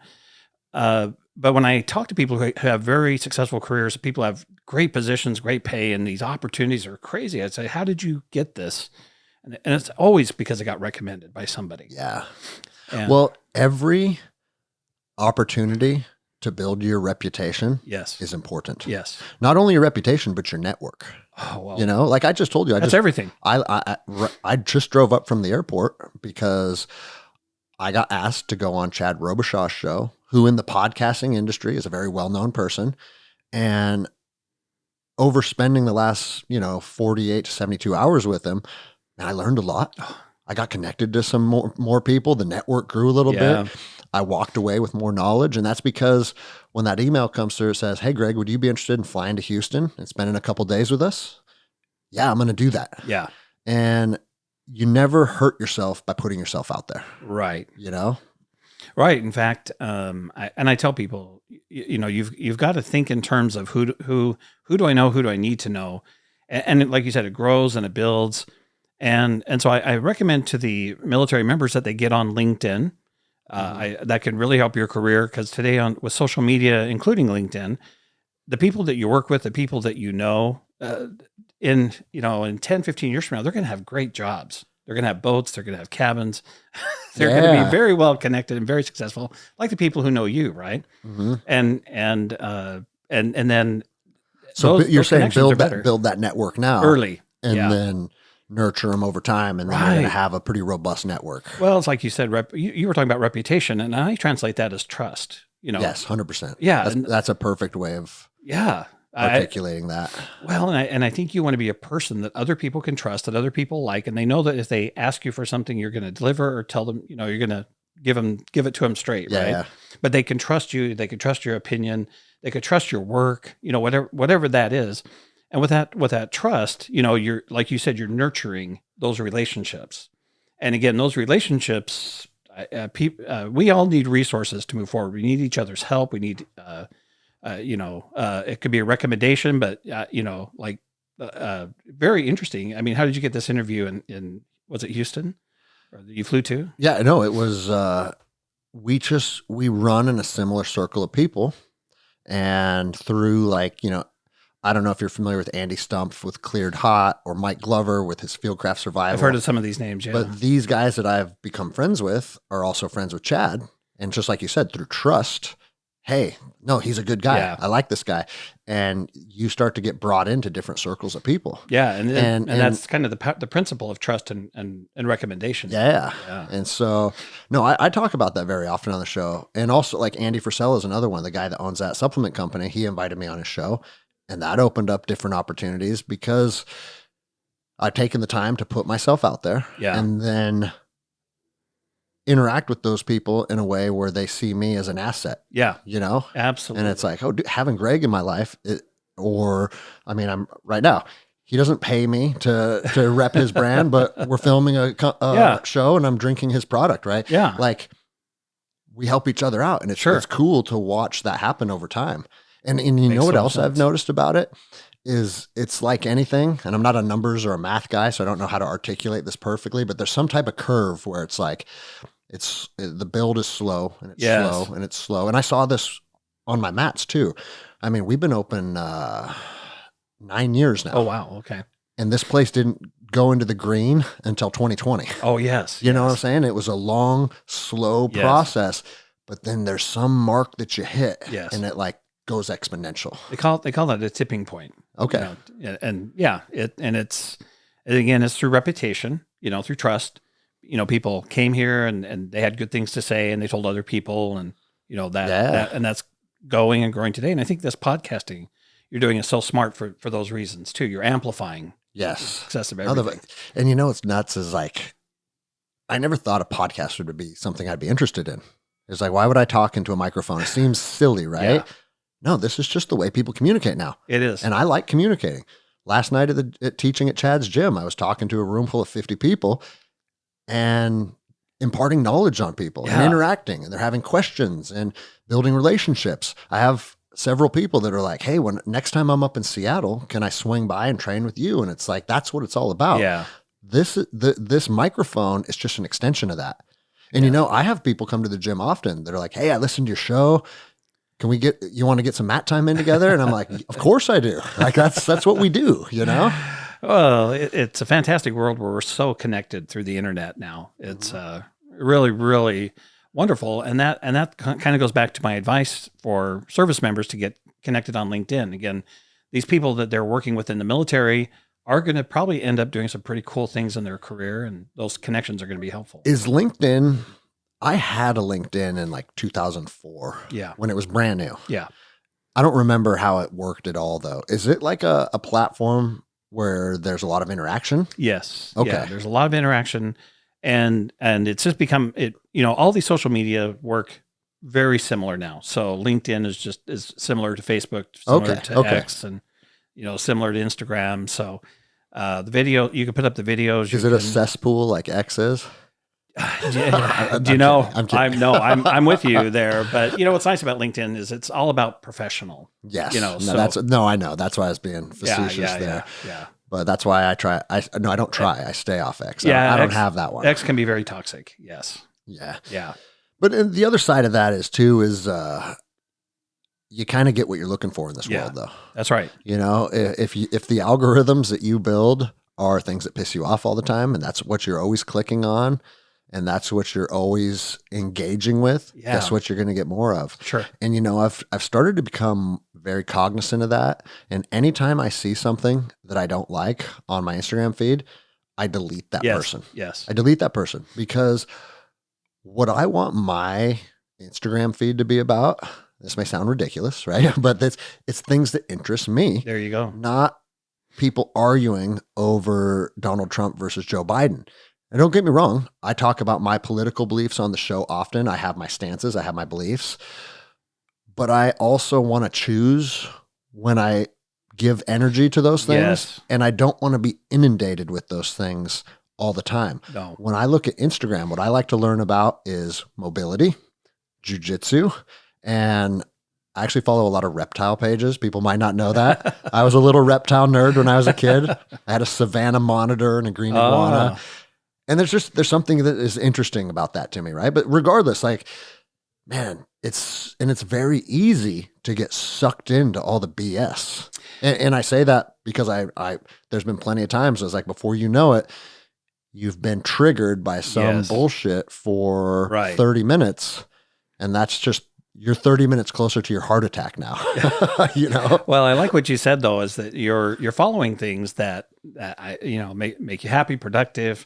But when I talk to people who have very successful careers, people have great positions, great pay, and these opportunities are crazy, I say, how did you get this? And it's always because it got recommended by somebody. Yeah. Well, every opportunity to build your reputation is important. Yes. Not only your reputation, but your network. Oh, well. You know, like I just told you. That's everything. I just drove up from the airport because I got asked to go on Chad Robichaux's show, who in the podcasting industry is a very well-known person, and overspending the last, 48 to 72 hours with him, and I learned a lot. I got connected to some more people. The network grew a little bit. I walked away with more knowledge, and that's because when that email comes through, it says, "Hey, Greg, would you be interested in flying to Houston and spending a couple days with us?" Yeah, I'm going to do that. Yeah. And you never hurt yourself by putting yourself out there. Right. You know? Right. In fact, I tell people, you've got to think in terms of who do I know? Who do I need to know? And like you said, it grows and it builds. And so I recommend to the military members that they get on LinkedIn. That can really help your career, because today with social media, including LinkedIn, the people that you work with, the people that you know, in 10, 15 years from now, they're going to have great jobs. They're going to have boats. They're going to have cabins. They're going to be very well connected and very successful, like the people who know you, right? Mm-hmm. And then so you're saying build that network now early, and then nurture them over time, and then you're going to have a pretty robust network. Well, it's like you said, you were talking about reputation, and I translate that as trust. Yes, 100%. Yeah. That's a perfect way of articulating that. Well, and I think you want to be a person that other people can trust, that other people like, and they know that if they ask you for something, you're going to deliver or tell them, you're going to give it to them straight, right? Yeah. But they can trust you. They can trust your opinion. They could trust your work, whatever that is. And with that trust, you're, like you said, you're nurturing those relationships. And again, those relationships, we all need resources to move forward. We need each other's help. We need, it could be a recommendation, but very interesting. I mean, how did you get this interview in was it Houston, or that you flew to? Yeah, no, it was. We run in a similar circle of people, and through I don't know if you're familiar with Andy Stumpf with Cleared Hot, or Mike Glover with his Fieldcraft Survival. I've heard of some of these names, yeah. But these guys that I've become friends with are also friends with Chad. And just like you said, through trust, hey, no, he's a good guy. Yeah. I like this guy. And you start to get brought into different circles of people. Yeah. And that's kind of the principle of trust and recommendation. Yeah. And so, no, I talk about that very often on the show. And also, like, Andy Frisella is another one, the guy that owns that supplement company. He invited me on his show. And that opened up different opportunities because I've taken the time to put myself out there and then interact with those people in a way where they see me as an asset. Yeah. Absolutely. And it's like, having Greg in my life, I'm right now, he doesn't pay me to rep his brand, but we're filming a show and I'm drinking his product. Right. Yeah. Like, we help each other out, and it's cool to watch that happen over time. And you know what else I've noticed about it is it's like anything, and I'm not a numbers or a math guy, so I don't know how to articulate this perfectly, but there's some type of curve where it's like, the build is slow and it's slow and it's slow. And I saw this on my mats too. I mean, we've been open 9 years now. Oh, wow. Okay. And this place didn't go into the green until 2020. Oh, yes. You know what I'm saying? It was a long, slow process, but then there's some mark that you hit and it goes exponential. They call that a tipping point. Okay. It's through reputation, through trust. People came here and they had good things to say and they told other people, and and that's going and growing today. And I think this podcasting you're doing is so smart for those reasons too. You're amplifying the success of everything. And what's nuts is I never thought a podcast would be something I'd be interested in. It's like, why would I talk into a microphone? It seems silly, right? Yeah. No, this is just the way people communicate now. It is. And I like communicating. Last night at teaching at Chad's gym, I was talking to a room full of 50 people and imparting knowledge on people and interacting, and they're having questions and building relationships. I have several people that are like, hey, next time I'm up in Seattle, can I swing by and train with you? And it's like, that's what it's all about. Yeah. This microphone is just an extension of that. And I have people come to the gym often that are like, hey, I listened to your show. You want to get some mat time in together? And I'm like, of course I do. Like, that's what we do, Well, it's a fantastic world where we're so connected through the internet now. It's really, really wonderful. And that kind of goes back to my advice for service members to get connected on LinkedIn. Again, these people that they're working with in the military are going to probably end up doing some pretty cool things in their career, and those connections are going to be helpful. Is LinkedIn... I had a LinkedIn in 2004 when it was brand new. Yeah. I don't remember how it worked at all, though. Is it like a platform where there's a lot of interaction? Yes. Okay. Yeah, there's a lot of interaction, and it's just become all these social media work very similar now. So LinkedIn is similar to Facebook, similar to X, and similar to Instagram. So the video, you can put up the videos. Is it a cesspool like X is? Do you know? I'm with you there. But what's nice about LinkedIn is it's all about professional. Yes. I know. That's why I was being facetious there. Yeah. But that's why I try. I don't try. I stay off X. I don't have that one. X can be very toxic. Yes. Yeah. Yeah. But the other side of that is you kind of get what you're looking for in this world, though. That's right. If the algorithms that you build are things that piss you off all the time, and that's what you're always clicking on, and that's what you're always engaging with, guess what you're going to get more of. Sure. And, I've started to become very cognizant of that. And anytime I see something that I don't like on my Instagram feed, I delete that person. Yes. I delete that person because what I want my Instagram feed to be about. This may sound ridiculous, right? But it's things that interest me. There you go. Not people arguing over Donald Trump versus Joe Biden. And don't get me wrong, I talk about my political beliefs on the show often. I have my stances, I have my beliefs. But I also want to choose when I give energy to those things. Yes. And I don't want to be inundated with those things all the time. No. When I look at Instagram, what I like to learn about is mobility, jujitsu, and I actually follow a lot of reptile pages. People might not know that. I was a little reptile nerd when I was a kid. I had a savanna monitor and a green iguana. And there's something that is interesting about that to me, right? But regardless, like, man, it's very easy to get sucked into all the BS. And I say that because I there's been plenty of times, it's like, before you know it, you've been triggered by some bullshit for 30 minutes. And that's just, you're 30 minutes closer to your heart attack now. You know? Well, I like what you said though, is that you're following things that make you happy, productive,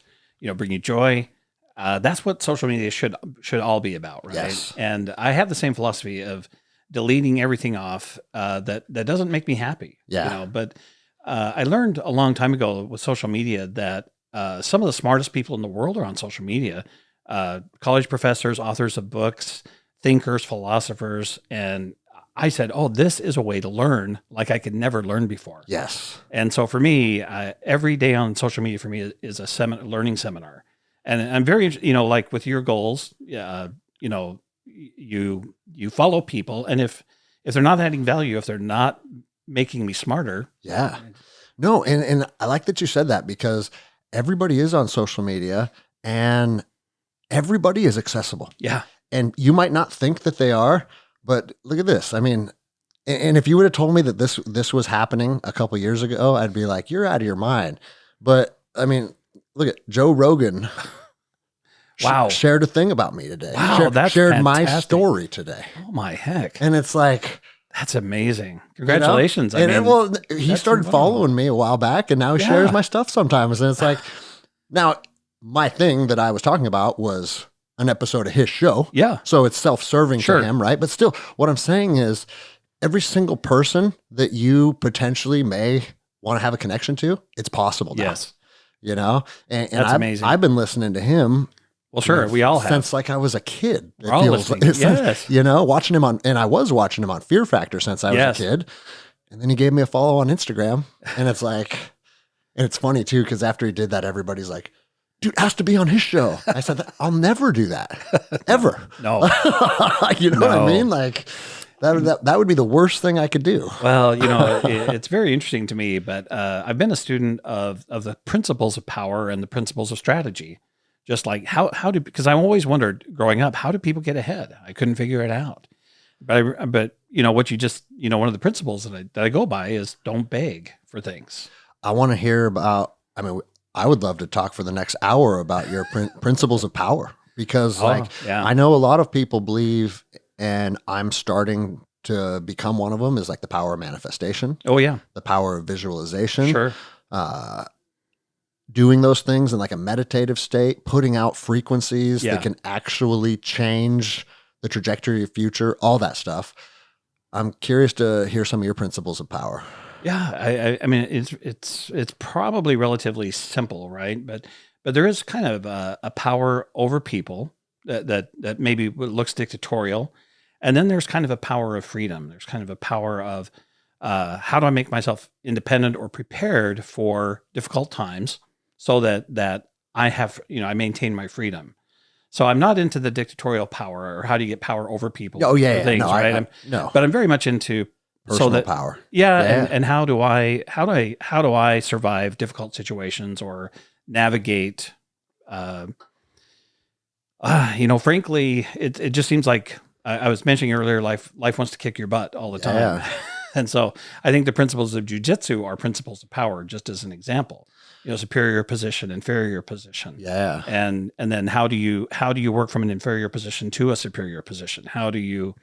bring you joy. That's what social media should all be about, right? Yes. And I have the same philosophy of deleting everything off that doesn't make me happy. Yeah. But I learned a long time ago with social media that some of the smartest people in the world are on social media. College professors, authors of books, thinkers, philosophers, and I said, "Oh, this is a way to learn like I could never learn before." Yes. And so for me, every day on social media for me is a learning seminar. And I'm very, like with your goals, you follow people, and if they're not adding value, if they're not making me smarter. Yeah. No, and I like that you said that, because everybody is on social media and everybody is accessible. Yeah. And you might not think that they are, but look at this. I mean, and if you would have told me that this was happening a couple years ago, I'd be like, you're out of your mind. But I mean, look at Joe Rogan. Wow. Shared a thing about me today. Wow, that's shared fantastic. My story today. Oh my heck. And it's like, that's amazing. Congratulations. He started following me a while back, and now he shares my stuff sometimes. And it's like, now my thing that I was talking about was an episode of his show. Yeah. So it's self-serving to him, right? But still, what I'm saying is, every single person that you potentially may want to have a connection to, it's possible now. Yes. And that's amazing. I've been listening to him. Well, sure, we all have. Since like I was a kid. We're all listening. Yes. Watching him and I was watching him on Fear Factor since I was a kid. And then he gave me a follow on Instagram. And it's like, and it's funny too, because after he did that, everybody's like, dude has to be on his show. I said, I'll never do that. Ever. No. You know what I mean? Like, that would be the worst thing I could do. Well, it's very interesting to me, but I've been a student of the principles of power and the principles of strategy. Just like because I always wondered growing up, how do people get ahead? I couldn't figure it out. But what you just, one of the principles that I go by is don't beg for things. I want to hear about, I would love to talk for the next hour about your principles of power, because I know a lot of people believe, and I'm starting to become one of them, is like the power of manifestation. Oh yeah. The power of visualization. Sure. Doing those things in like a meditative state, putting out frequencies that can actually change the trajectory of future, all that stuff. I'm curious to hear some of your principles of power. Yeah. I mean, it's probably relatively simple, right? But there is kind of a power over people that maybe looks dictatorial. And then there's kind of a power of freedom. There's kind of a power of how do I make myself independent or prepared for difficult times, so that I have, I maintain my freedom. So I'm not into the dictatorial power, or how do you get power over people. Oh yeah. Things, no, right? no. But I'm very much into personal power. Yeah. And how do I survive difficult situations or navigate, frankly, it just seems like I was mentioning earlier, life wants to kick your butt all the time. Yeah. And so I think the principles of jujitsu are principles of power, just as an example. Superior position, inferior position. Yeah. And then how do you work from an inferior position to a superior position? How do you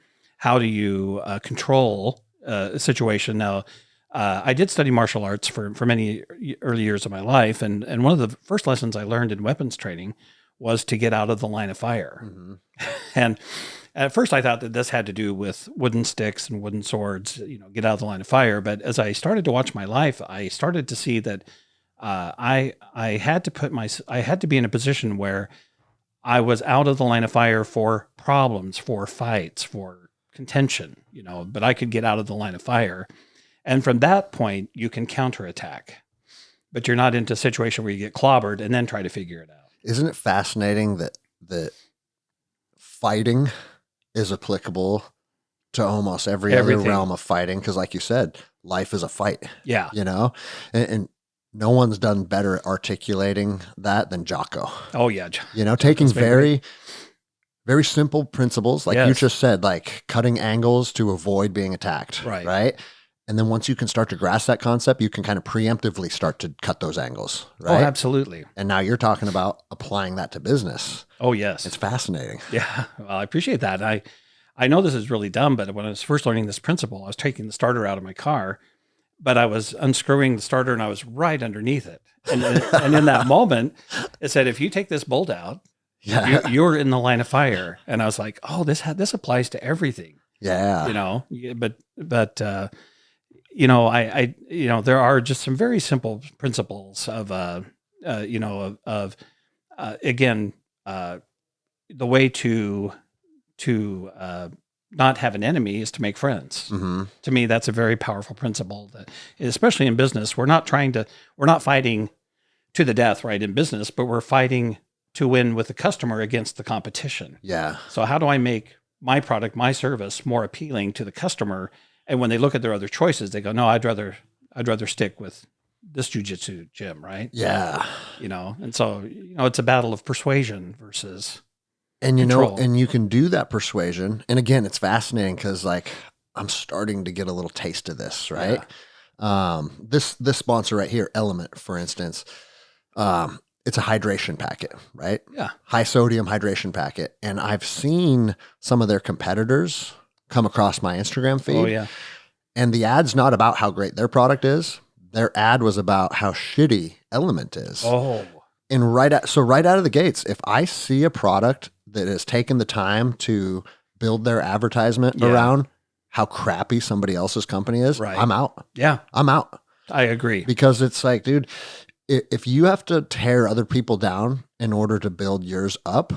control a situation? Now, I did study martial arts for many early years of my life, and one of the first lessons I learned in weapons training was to get out of the line of fire. Mm-hmm. And At first, I thought that this had to do with wooden sticks and wooden swords, get out of the line of fire. But as I started to watch my life, I started to see that I had to be in a position where I was out of the line of fire for problems, for fights, for contention, but I could get out of the line of fire. And from that point, you can counterattack, but you're not into a situation where you get clobbered and then try to figure it out. Isn't it fascinating that fighting is applicable to almost everything. Other realm of fighting? Because like you said, life is a fight. Yeah. And no one's done better at articulating that than Jocko. Oh yeah. Taking very, very simple principles, like you just said, like cutting angles to avoid being attacked. Right. And then once you can start to grasp that concept, you can kind of preemptively start to cut those angles. Right. Oh, absolutely. And now you're talking about applying that to business. Oh yes. It's fascinating. Yeah. Well, I appreciate that. I know this is really dumb, but when I was first learning this principle, I was taking the starter out of my car, but I was unscrewing the starter and I was right underneath it. And in that moment, it said, if you take this bolt out, you're in the line of fire. And I was like, oh, this applies to everything. Yeah. But there are just some very simple principles of, again, the way to not have an enemy is to make friends. Mm-hmm. To me, that's a very powerful principle that, especially in business, we're not fighting to the death, right? In business, but we're fighting to win with the customer against the competition. Yeah. So how do I make my product, my service more appealing to the customer? And when they look at their other choices, they go, no, I'd rather stick with this jiu-jitsu gym, right? Yeah. And so, it's a battle of persuasion versus and control. And you can do that persuasion. And again, it's fascinating because like I'm starting to get a little taste of this, right? Yeah. This sponsor right here, Element, for instance, it's a hydration packet, right? Yeah. High sodium hydration packet. And I've seen some of their competitors come across my Instagram feed. Oh yeah. And the ad's not about how great their product is. Their ad was about how shitty Element is. Oh. And right out of the gates, if I see a product that has taken the time to build their advertisement around how crappy somebody else's company is, I'm out. Yeah. I'm out. I agree. Because it's like, dude, if you have to tear other people down in order to build yours up,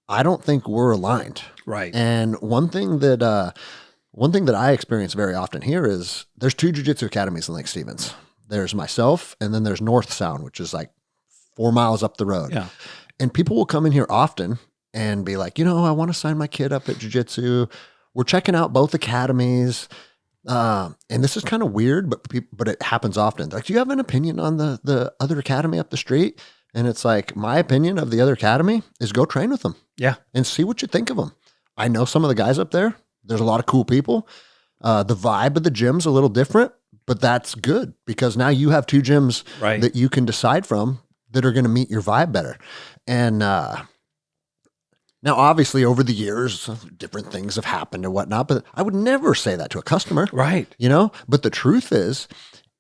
I don't think we're aligned. Right. And one thing that I experience very often here is there's 2 jiu-jitsu academies in Lake Stevens. There's myself, and then there's North Sound, which is like 4 miles up the road. Yeah. And people will come in here often and be like, I want to sign my kid up at jiu-jitsu. We're checking out both academies. And this is kind of weird, but it happens often. Like, do you have an opinion on the other academy up the street? And it's like, my opinion of the other academy is go train with them. Yeah. And see what you think of them. I know some of the guys up there. There's a lot of cool people. The vibe of the gym's a little different, but that's good because now you have 2 gyms that you can decide from that are going to meet your vibe better. And now, obviously, over the years, different things have happened and whatnot, but I would never say that to a customer. Right. But the truth is,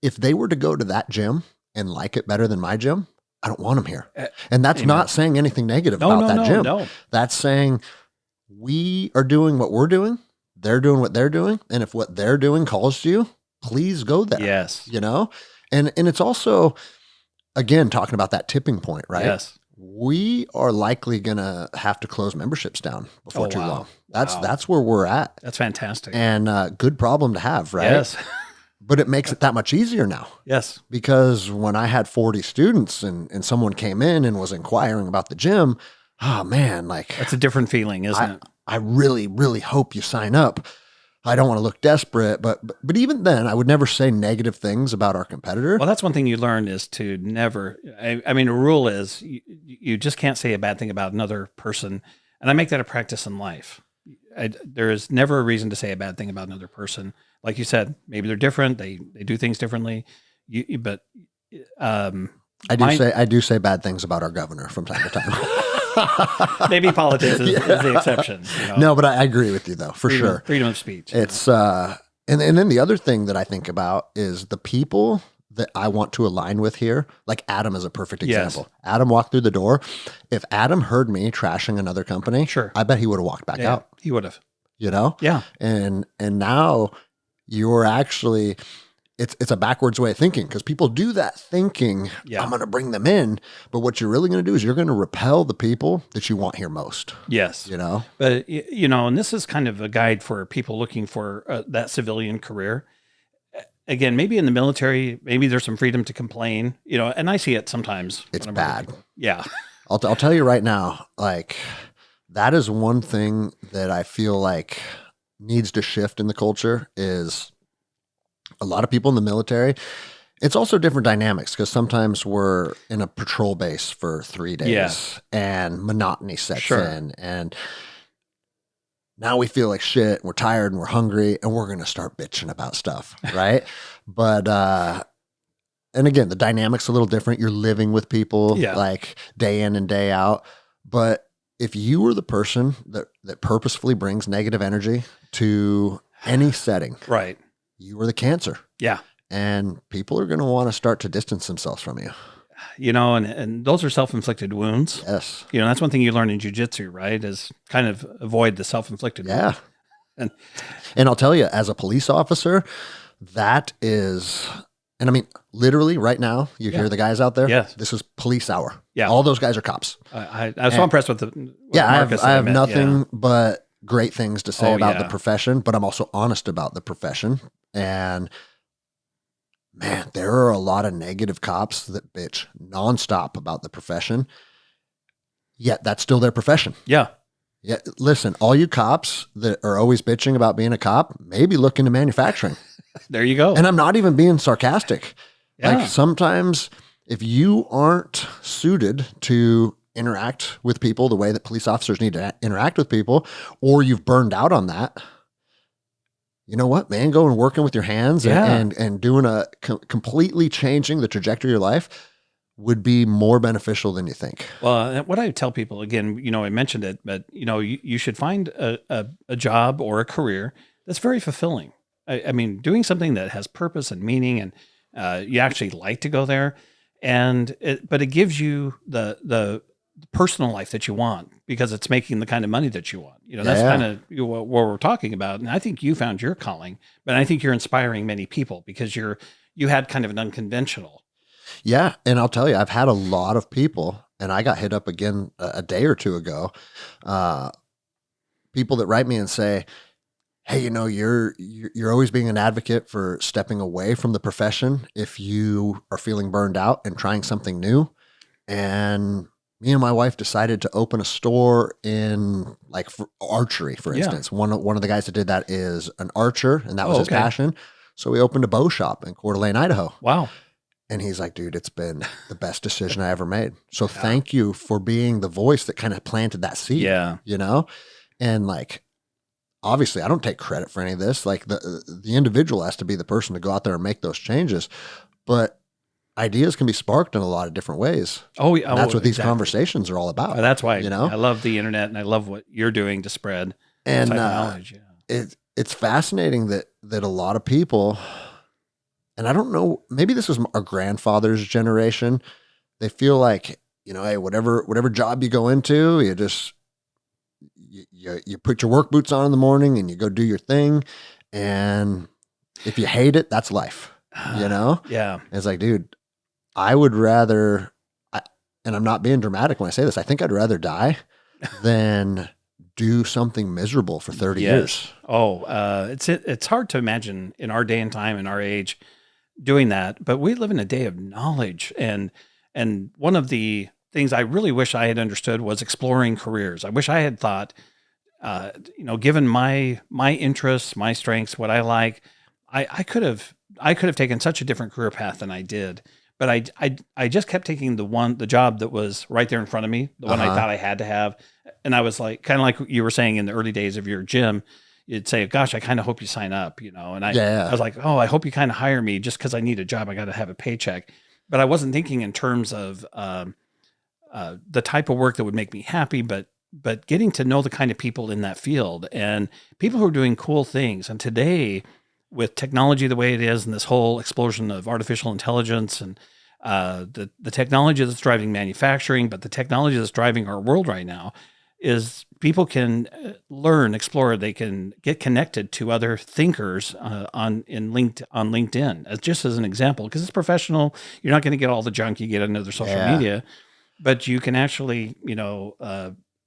if they were to go to that gym and like it better than my gym, I don't want them here. And that's not saying anything negative about that gym. No. That's saying we are doing what we're doing. They're doing what they're doing. And if what they're doing calls to you, please go there. Yes. And it's also, again, talking about that tipping point, right? Yes. We are likely going to have to close memberships down before too long. That's where we're at. That's fantastic. And good problem to have, right? Yes. But it makes it that much easier now. Yes. Because when I had 40 students and someone came in and was inquiring about the gym, oh man, like that's a different feeling, isn't it? I really, really hope you sign up. I don't want to look desperate, but even then I would never say negative things about our competitor. Well, that's one thing you learn is to never, I mean, the rule is you just can't say a bad thing about another person. And I make that a practice in life. There is never a reason to say a bad thing about another person. Like you said, maybe they're different. They do things differently. I do say bad things about our governor from time to time. Maybe politics is the exception. No, but I agree with you though, for sure. Freedom of speech. It's and then the other thing that I think about is the people that I want to align with here. Like Adam is a perfect Yes. example. Adam walked through the door. If Adam heard me trashing another company, Sure. I bet he would have walked back out. He would have. You know? Yeah. And now you're actually, it's a backwards way of thinking, because people do that thinking, Yeah. I'm going to bring them in. But what you're really going to do is you're going to repel the people that you want here most. Yes. You know? But, you know, and this is kind of a guide for people looking for that civilian career. Again, maybe in the military, maybe there's some freedom to complain, you know, and I see it sometimes. It's bad. Yeah. I'll tell you right now, like, that is one thing that I feel like needs to shift in the culture. Is a lot of people in the military. It's also different dynamics, because sometimes we're in a patrol base for 3 days and monotony sets in, and now we feel like shit, we're tired and we're hungry, and we're going to start bitching about stuff. Right. But, and again, the dynamic's a little different. You're living with people like day in and day out. But if you were the person that purposefully brings negative energy to any setting, right, you were the cancer. Yeah. And people are going to want to start to distance themselves from you. You know, and those are self-inflicted wounds. Yes. You know, that's one thing you learn in jiu-jitsu, right? Is kind of avoid the self-inflicted wounds. And I'll tell you, as a police officer, that is, and I mean, literally right now, you hear the guys out there. Yes. This is police hour. Yeah. All those guys are cops. I was so impressed with I have nothing but great things to say about the profession, but I'm also honest about the profession. And man, there are a lot of negative cops that bitch nonstop about the profession. Yet that's still their profession. Yeah. Yeah. Listen, all you cops that are always bitching about being a cop, maybe look into manufacturing. There you go. And I'm not even being sarcastic. Yeah. Like, sometimes if you aren't suited to interact with people the way that police officers need to interact with people, or you've burned out on that, you know what, man, go and working with your hands and doing completely changing the trajectory of your life would be more beneficial than you think. Well, what I tell people, again, you know, I mentioned it, but you know, you should find a job or a career that's very fulfilling. I mean, doing something that has purpose and meaning, and you actually like to go there, but it gives you the personal life that you want, because it's making the kind of money that you want. You know, that's kind of what we're talking about. And I think you found your calling, but I think you're inspiring many people because you had kind of an unconventional. Yeah. And I'll tell you, I've had a lot of people, and I got hit up again a day or two ago, people that write me and say, hey, you know, you're always being an advocate for stepping away from the profession if you are feeling burned out and trying something new. And me and my wife decided to open a store in, like, for archery, for instance. One of the guys that did that is an archer, and that was his passion. So we opened a bow shop in Coeur d'Alene, Idaho. Wow. And he's like, dude, it's been the best decision I ever made. So thank you for being the voice that kind of planted that seed. Yeah. You know? And, like, obviously I don't take credit for any of this. Like, the individual has to be the person to go out there and make those changes. But ideas can be sparked in a lot of different ways. Oh, yeah. And that's what these conversations are all about. That's why, you know, I love the internet, and I love what you're doing to spread and knowledge. It's fascinating that a lot of people, and I don't know, maybe this was our grandfather's generation. They feel like, you know, hey, whatever job you go into, you just, you put your work boots on in the morning and you go do your thing. And if you hate it, that's life, you know? Yeah. And it's like, dude, I would rather, and I'm not being dramatic when I say this, I think I'd rather die than do something miserable for 30 years. Oh, it's hard to imagine in our day and time, in our age, doing that. But we live in a day of knowledge, and one of the things I really wish I had understood was exploring careers. I wish I had thought, you know, given my interests, my strengths, what I like, I could have taken such a different career path than I did. But I just kept taking the job that was right there in front of me, the one I thought I had to have. And I was like, kind of like you were saying in the early days of your gym, you'd say, gosh, I kind of hope you sign up, you know? And I was like, oh, I hope you kind of hire me just because I need a job. I got to have a paycheck. But I wasn't thinking in terms of the type of work that would make me happy, but getting to know the kind of people in that field and people who are doing cool things. And today, with technology the way it is, and this whole explosion of artificial intelligence and the technology that's driving manufacturing, but the technology that's driving our world right now is people can learn, explore, they can get connected to other thinkers on LinkedIn, just as an example, because it's professional. You're not going to get all the junk you get on other social media, but you can actually,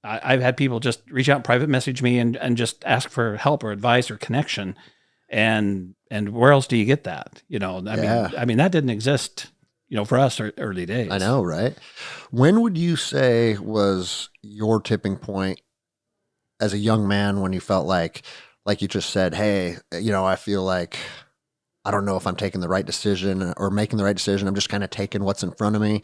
I've had people just reach out and private message me and just ask for help or advice or connection. And where else do you get that? I mean, that didn't exist, for us early days. I know, right? When would you say was your tipping point as a young man when you felt like you just said, hey, I feel like I don't know if I'm taking the right decision or making the right decision. I'm just kind of taking what's in front of me,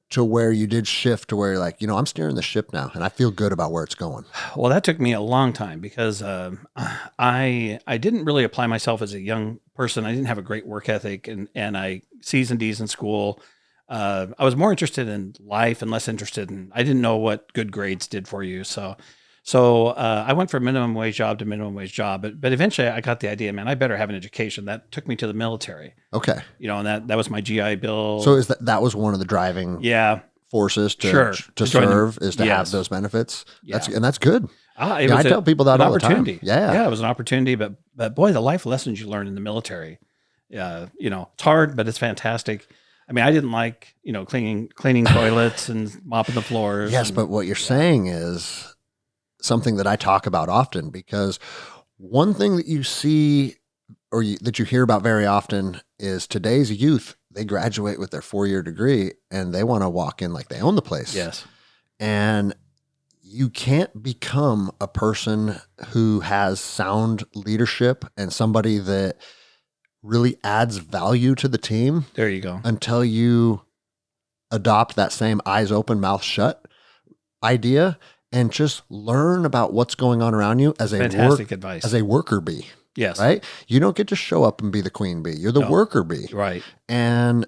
to where you did shift to where you're like, I'm steering the ship now and I feel good about where it's going? Well, that took me a long time because I didn't really apply myself as a young person. I didn't have a great work ethic, and I C's and D's in school. I was more interested in life and less interested in, I didn't know what good grades did for you. So I went from minimum wage job to minimum wage job, but eventually I got the idea, man, I better have an education. That took me to the military. Okay. And that was my GI Bill. So that was one of the driving forces to serve, is to have those benefits. Yeah. That's good. I tell people that all the time. Yeah, it was an opportunity, but boy, the life lessons you learn in the military, it's hard, but it's fantastic. I mean, I didn't like, cleaning toilets and mopping the floors. Yes, but what you're saying is something that I talk about often, because one thing that you see or that you hear about very often is today's youth, they graduate with their 4-year degree and they want to walk in like they own the place. Yes. And you can't become a person who has sound leadership and somebody that really adds value to the team. There you go. Until you adopt that same eyes open, mouth shut idea and just learn about what's going on around you as advice. As a worker bee. Yes. Right? You don't get to show up and be the queen bee. You're the worker bee. Right. And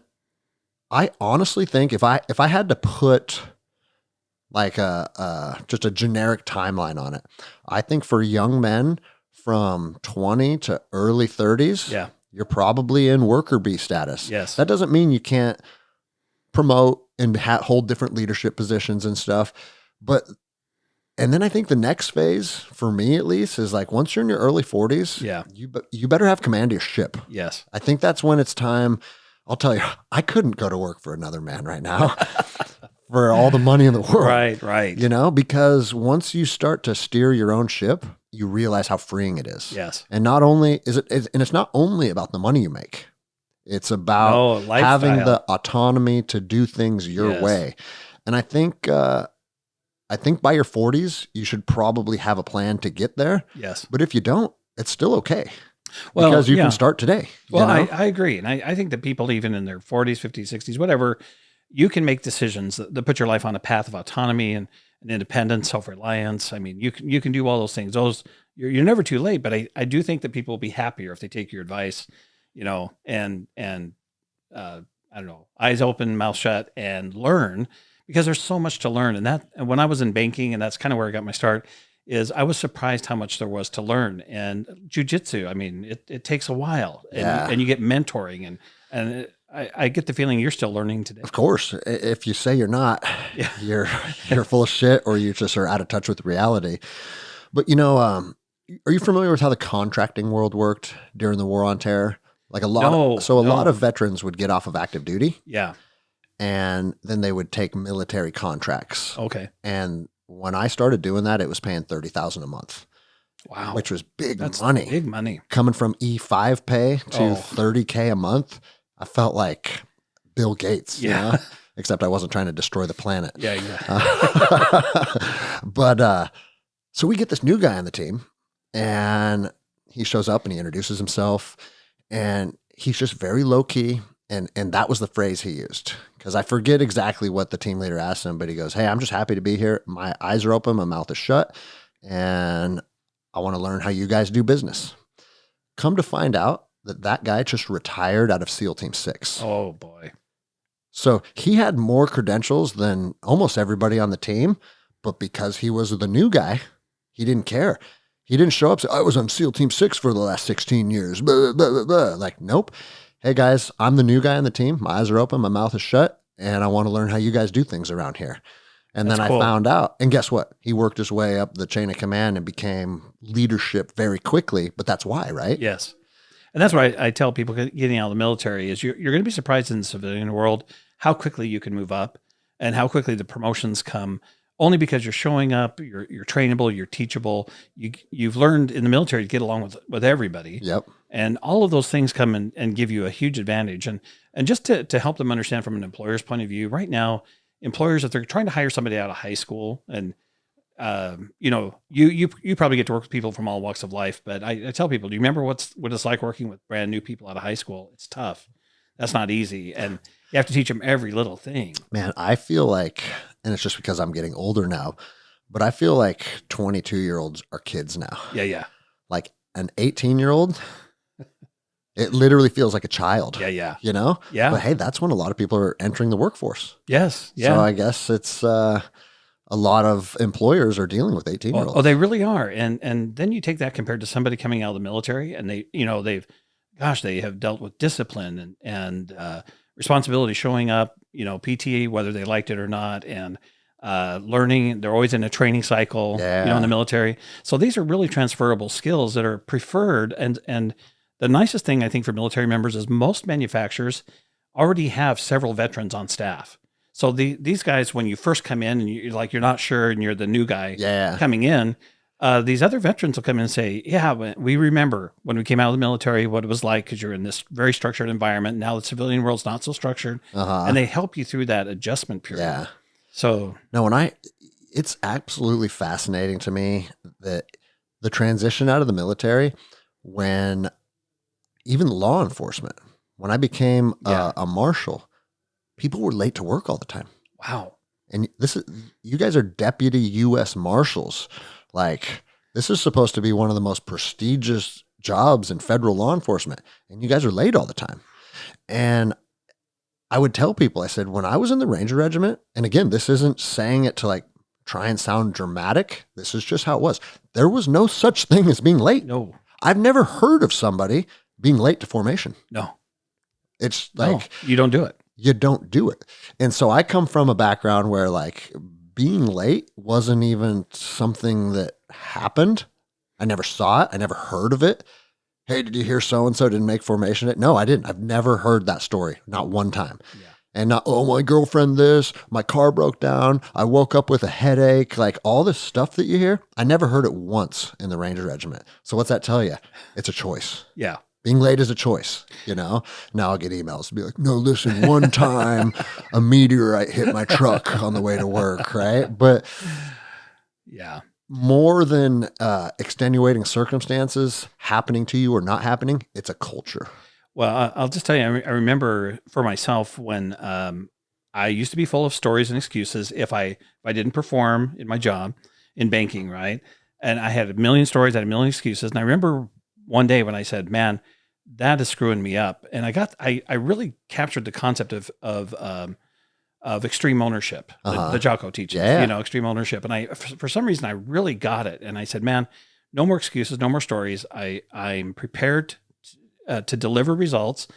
I honestly think if I had to put like just a generic timeline on it, I think for young men from 20 to early 30s, you're probably in worker bee status. Yes. That doesn't mean you can't promote and hold different leadership positions and stuff. And then I think the next phase, for me at least, is like once you're in your early 40s, you better have command of your ship. Yes. I think that's when it's time. I'll tell you, I couldn't go to work for another man right now for all the money in the world. Right. Because once you start to steer your own ship, you realize how freeing it is. Yes. And not only is it, and it's not only about the money you make. It's about having the autonomy to do things your way. And I think by your 40s, you should probably have a plan to get there. Yes. But if you don't, it's still okay. Well, because you can start today. Well, I agree. And I think that people even in their 40s, 50s, 60s, whatever, you can make decisions that put your life on a path of autonomy and independence, self-reliance. I mean, you can do all those things. You're never too late, but I do think that people will be happier if they take your advice, and I don't know, eyes open, mouth shut, and learn, because there's so much to learn. And when I was in banking, and that's kind of where I got my start, is I was surprised how much there was to learn. And jujitsu, I mean, it takes a while, and you get mentoring, and I get the feeling you're still learning today. Of course. If you say you're not, you're full of shit, or you just are out of touch with reality. But are you familiar with how the contracting world worked during the War on Terror? Like a lot of veterans would get off of active duty. Yeah. And then they would take military contracts. Okay. And when I started doing that, it was paying $30,000 a month. Wow. Which was big money. Big money. Coming from E5 pay to $30K a month, I felt like Bill Gates. Yeah. Except I wasn't trying to destroy the planet. Yeah, exactly. But so we get this new guy on the team, and he shows up and he introduces himself, and he's just very low key. And that was the phrase he used, because I forget exactly what the team leader asked him, but he goes, "Hey, I'm just happy to be here. My eyes are open, my mouth is shut, and I want to learn how you guys do business." Come to find out that guy just retired out of SEAL Team 6. Oh, boy. So he had more credentials than almost everybody on the team, but because he was the new guy, he didn't care. He didn't show up. Say, I was on SEAL Team 6 for the last 16 years. Blah, blah, blah, blah. Like, nope. Hey guys, I'm the new guy on the team. My eyes are open. My mouth is shut. And I want to learn how you guys do things around here. And then I found out, and guess what? He worked his way up the chain of command and became leadership very quickly, but that's why, right? Yes. And that's why I tell people getting out of the military is you're going to be surprised in the civilian world how quickly you can move up and how quickly the promotions come, only because you're showing up, you're trainable, you're teachable. You've learned in the military to get along with everybody. Yep. And all of those things come and give you a huge advantage. And just to help them understand from an employer's point of view, right now, employers, if they're trying to hire somebody out of high school, and you probably get to work with people from all walks of life, but I tell people, do you remember what it's like working with brand new people out of high school? It's tough. That's not easy, and you have to teach them every little thing. Man, I feel like, and it's just because I'm getting older now, but I feel like 22-year-olds are kids now. Yeah. Like an 18-year-old. It literally feels like a child. Yeah. You know? Yeah. But hey, that's when a lot of people are entering the workforce. Yes. Yeah. So I guess it's a lot of employers are dealing with 18-year-olds. Oh, they really are. And then you take that compared to somebody coming out of the military, and they have dealt with discipline and responsibility, showing up, PT, whether they liked it or not, and learning. They're always in a training cycle, in the military. So these are really transferable skills that are preferred. And the nicest thing I think for military members is most manufacturers already have several veterans on staff. So these guys, when you first come in and you're not sure and you're the new guy coming in, these other veterans will come in and say, yeah, we remember when we came out of the military, what it was like, because you're in this very structured environment. Now the civilian world's not so structured. And they help you through that adjustment period. Yeah. So no, it's absolutely fascinating to me that the transition out of the military, when even law enforcement, when I became a marshal, people were late to work all the time. Wow. And you guys are deputy U.S. marshals. Like, this is supposed to be one of the most prestigious jobs in federal law enforcement. And you guys are late all the time. And I would tell people, I said, when I was in the Ranger Regiment, and again, this isn't saying it to like try and sound dramatic. This is just how it was. There was no such thing as being late. No. I've never heard of somebody being late to formation. No. It's like, you don't do it. You don't do it. And so I come from a background where like being late wasn't even something that happened. I never saw it. I never heard of it. Hey, did you hear so-and-so didn't make formation? No, I didn't. I've never heard that story. Not one time. Yeah. And not, oh, my girlfriend this, my car broke down, I woke up with a headache, like all this stuff that you hear. I never heard it once in the Ranger Regiment. So what's that tell you? It's a choice. Yeah. Being late is a choice, Now I'll get emails to be like, no, listen, one time a meteorite hit my truck on the way to work, right? But yeah, more than extenuating circumstances happening to you or not happening, it's a culture. Well, I'll just tell you, I remember for myself when I used to be full of stories and excuses if I didn't perform in my job in banking, right? And I had a million stories, I had a million excuses. And I remember one day when I said, man, that is screwing me up. And I really captured the concept of extreme ownership, the Jocko teaches, extreme ownership. And for some reason, I really got it. And I said, man, no more excuses, no more stories. I'm prepared to deliver results,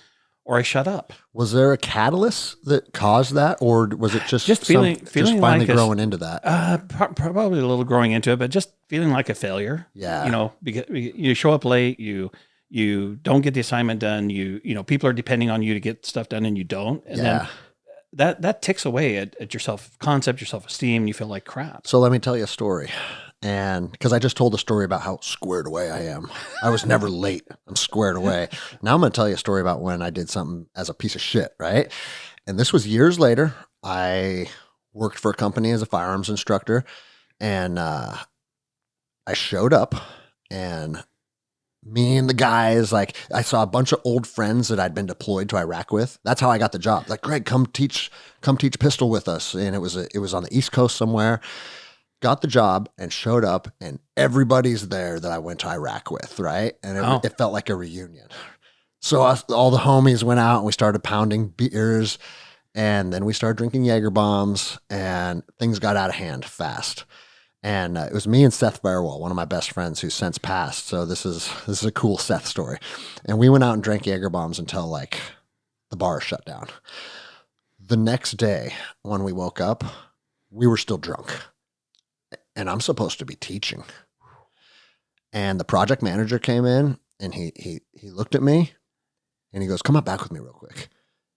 or I shut up. Was there a catalyst that caused that, or was it just feeling finally like growing into that? Probably a little growing into it, but just feeling like a failure. Yeah. Because you show up late, you don't get the assignment done. People are depending on you to get stuff done, and you don't. And then that ticks away at your self-concept, your self-esteem. You feel like crap. So let me tell you a story. And because I just told a story about how squared away I am. I was never late. I'm squared away. Now I'm going to tell you a story about when I did something as a piece of shit, right? And this was years later. I worked for a company as a firearms instructor, and I showed up, and me and the guys, like, I saw a bunch of old friends that I'd been deployed to Iraq with. That's how I got the job. Like, Greg, come teach pistol with us. And it was on the East Coast somewhere. Got the job and showed up, and everybody's there that I went to Iraq with, right? And it felt like a reunion. So all the homies went out, and we started pounding beers, and then we started drinking Jaeger bombs, and things got out of hand fast. And it was me and Seth Barwell, one of my best friends who's since passed. So this is a cool Seth story. And we went out and drank Jaeger bombs until like the bar shut down. The next day when we woke up, we were still drunk. And I'm supposed to be teaching. And the project manager came in and he looked at me and he goes, "Come on back with me real quick."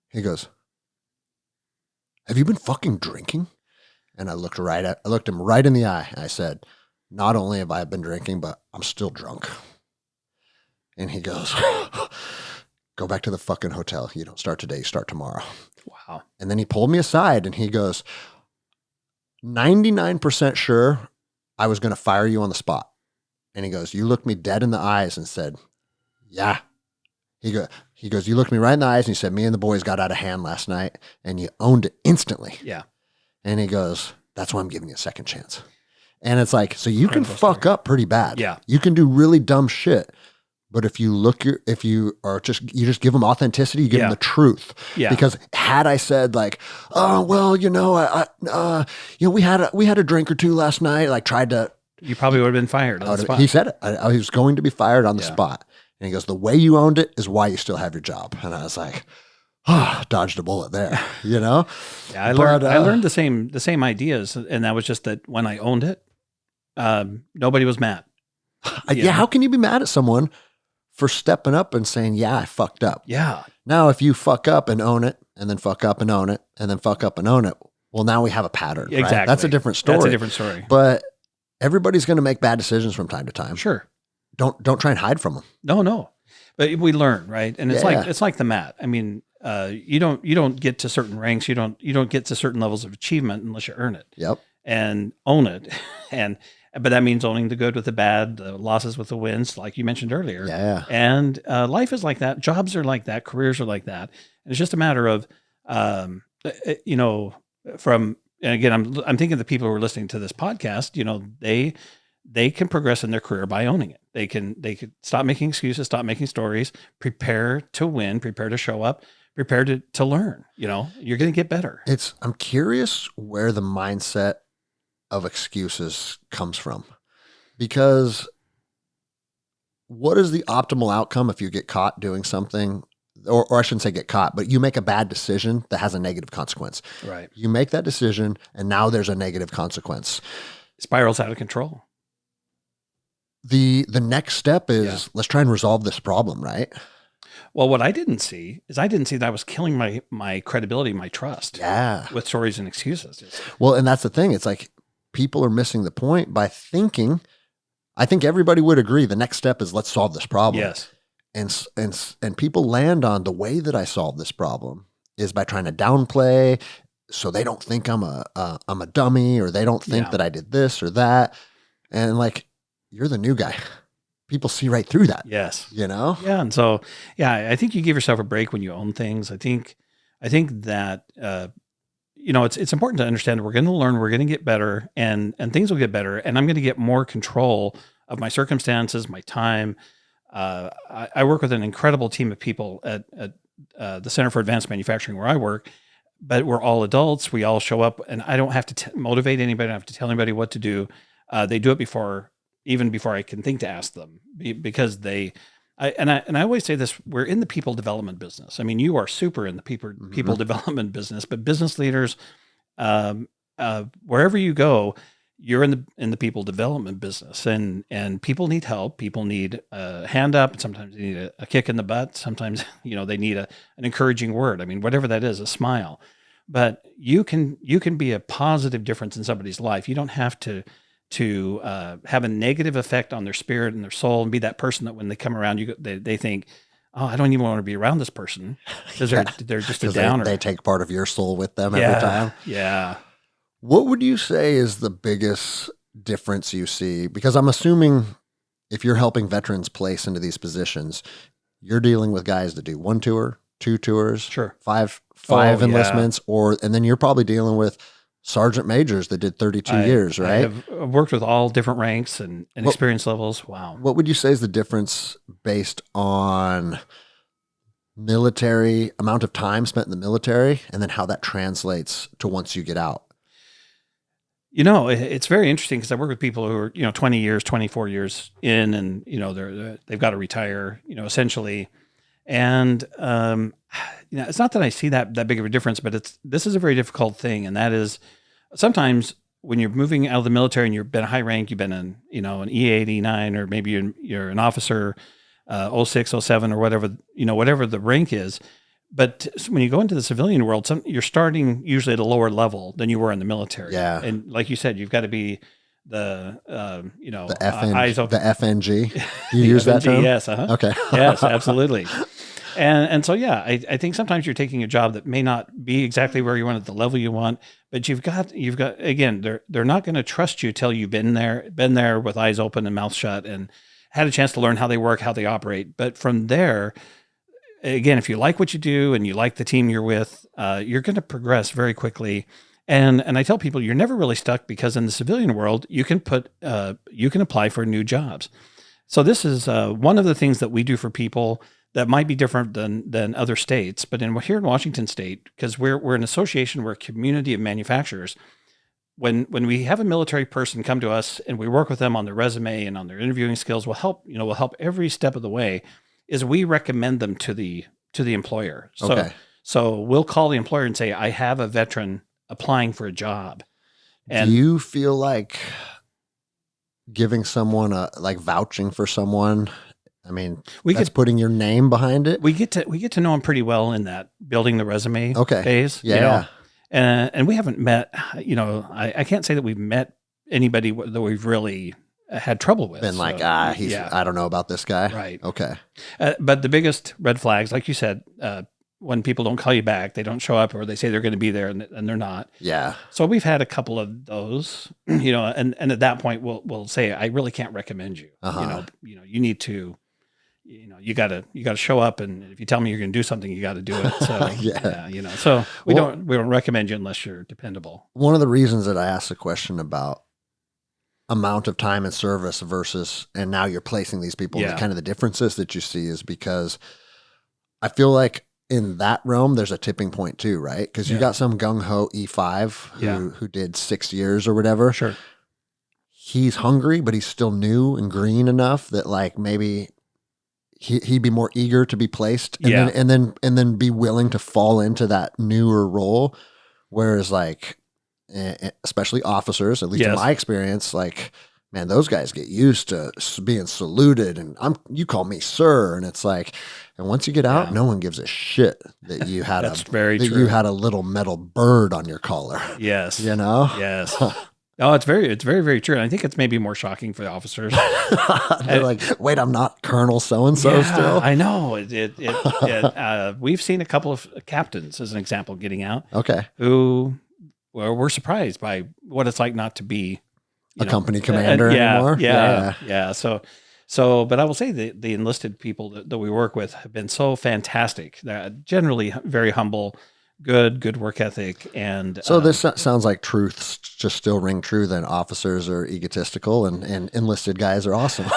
He goes, "Have you been fucking drinking?" And I looked him right in the eye. And I said, "Not only have I been drinking, but I'm still drunk." And he goes, "Go back to the fucking hotel. You don't start today, you start tomorrow." Wow. And then he pulled me aside and he goes, 99% sure I was going to fire you on the spot. And he goes, "You looked me dead in the eyes and said, yeah." He goes, "You looked me right in the eyes and you said, me and the boys got out of hand last night and you owned it instantly." Yeah. And he goes, "That's why I'm giving you a second chance." And it's like, so you can fuck up pretty bad. Yeah. You can do really dumb shit. But if you just give them authenticity, you give them the truth. Yeah. Because had I said like, "Oh, well, we had a drink or two last night," like tried to, you probably would have been fired on the spot. He said it. I was going to be fired on the spot. And he goes, "The way you owned it is why you still have your job." And I was like, dodged a bullet there, Yeah, I learned the same ideas, and that was just that when I owned it, nobody was mad. How can you be mad at someone for stepping up and saying, "Yeah, I fucked up"? Yeah. Now, if you fuck up and own it, and then fuck up and own it, and then fuck up and own it, well, now we have a pattern. Exactly. Right? That's a different story. But everybody's going to make bad decisions from time to time. Sure. Don't try and hide from them. No. But we learn, right? And it's like the mat. I mean, you don't get to certain ranks. You don't get to certain levels of achievement unless you earn it. Yep. And own it. But that means owning the good with the bad, the losses with the wins, like you mentioned earlier. Yeah. And life is like that. Jobs are like that. Careers are like that. And it's just a matter of, and again, I'm thinking the people who are listening to this podcast, they can progress in their career by owning it. They could stop making excuses, stop making stories, prepare to win, prepare to show up, prepare to learn. You're going to get better. I'm curious where the mindset of excuses comes from, because what is the optimal outcome if you get caught doing something, or I shouldn't say get caught, but you make a bad decision that has a negative consequence. Right. You make that decision and now there's a negative consequence. It spirals out of control. The next step is let's try and resolve this problem, right? Well, what I didn't see that I was killing my credibility, my trust. Yeah. With stories and excuses. Well, and that's the thing. It's like people are missing the point by thinking. I think everybody would agree the next step is let's solve this problem. Yes. And people land on the way that I solve this problem is by trying to downplay, so they don't think I'm a dummy, or they don't think that I did this or that. And like, you're the new guy. People see right through that. Yes. Yeah. And so, I think you give yourself a break when you own things. I think that, it's important to understand that we're going to learn, we're going to get better, and things will get better. And I'm going to get more control of my circumstances, my time. I work with an incredible team of people at the Center for Advanced Manufacturing where I work, but we're all adults. We all show up, and I don't have to motivate anybody. I don't have to tell anybody what to do. They do it even before I can think to ask them, because I always say this: we're in the people development business. I mean, you are super in the people development business, but business leaders, wherever you go, you're in the people development business, and people need help. People need a hand up. Sometimes they need a kick in the butt. Sometimes, they need an encouraging word. I mean, whatever that is, a smile. But you can be a positive difference in somebody's life. You don't have to have a negative effect on their spirit and their soul, and be that person that when they come around you, they think, "Oh, I don't even want to be around this person," because they're just a downer. They take part of your soul with them every time. Yeah. What would you say is the biggest difference you see? Because I'm assuming if you're helping veterans place into these positions, you're dealing with guys that do 1 tour, 2 tours, sure, five enlistments, and then you're probably dealing with sergeant majors that did 32 years, right? I've worked with all different ranks and experience levels. Wow. What would you say is the difference based on military, amount of time spent in the military, and then how that translates to once you get out? It's very interesting because I work with people who are, 20 years, 24 years in, and, they've got to retire, essentially. And, it's not that I see that big of a difference, but this is a very difficult thing. And that is sometimes when you're moving out of the military and you've been a high rank, you've been an E8, E9, or maybe you're an officer, 06, 07, or whatever the rank is. But when you go into the civilian world, you're starting usually at a lower level than you were in the military. Yeah. And like you said, you've got to be the eyes open. The FNG. Do you use that term? Yes. Okay. Yes, absolutely. And so, yeah, I think sometimes you're taking a job that may not be exactly where you want at the level you want, but you've got again, they're not going to trust you till you've been there with eyes open and mouth shut and had a chance to learn how they work, how they operate. But from there, again, if you like what you do and you like the team you're with, you're going to progress very quickly. And I tell people you're never really stuck because in the civilian world, you can apply for new jobs. So this is one of the things that we do for people that might be different than other states. But here in Washington State, because we're an association, we're a community of manufacturers. When we have a military person come to us and we work with them on their resume and on their interviewing skills, we'll help every step of the way. Is we recommend them to the employer. So we'll call the employer and say, I have a veteran applying for a job. And do you feel like giving someone vouching for someone? I mean, that's putting your name behind it. We get to know them pretty well in that building the resume phase. Yeah. And we haven't met, I can't say that we've met anybody that we've really had trouble with. Been I don't know about this guy. Right. Okay. But the biggest red flags, like you said, when people don't call you back, they don't show up, or they say they're going to be there and they're not. Yeah. So we've had a couple of those, and at that point we'll say, I really can't recommend you. You need to, you gotta show up, and if you tell me you're going to do something, you got to do it. So so we don't recommend you unless you're dependable. One of the reasons that I asked the question about amount of time and service versus, and now you're placing these people, and kind of the differences that you see is because I feel like in that realm, there's a tipping point too, right? Because you got some gung-ho E5 who did 6 years or whatever. Sure. He's hungry, but he's still new and green enough that maybe he'd be more eager to be placed and then be willing to fall into that newer role. Whereas especially officers, at least in my experience, man, those guys get used to being saluted and you call me sir. And it's and once you get out, no one gives a shit that you had you had a little metal bird on your collar. Yes. Yes. No, it's very, very true. And I think it's maybe more shocking for the officers. They're wait, I'm not Colonel so-and-so still. I know. We've seen a couple of captains, as an example, getting out. Okay. Who were surprised by what it's like not to be a company commander anymore. Yeah. So, but I will say the enlisted people that we work with have been so fantastic. They're generally very humble, good work ethic. And so this sounds like truths just still ring true. Then officers are egotistical and enlisted guys are awesome.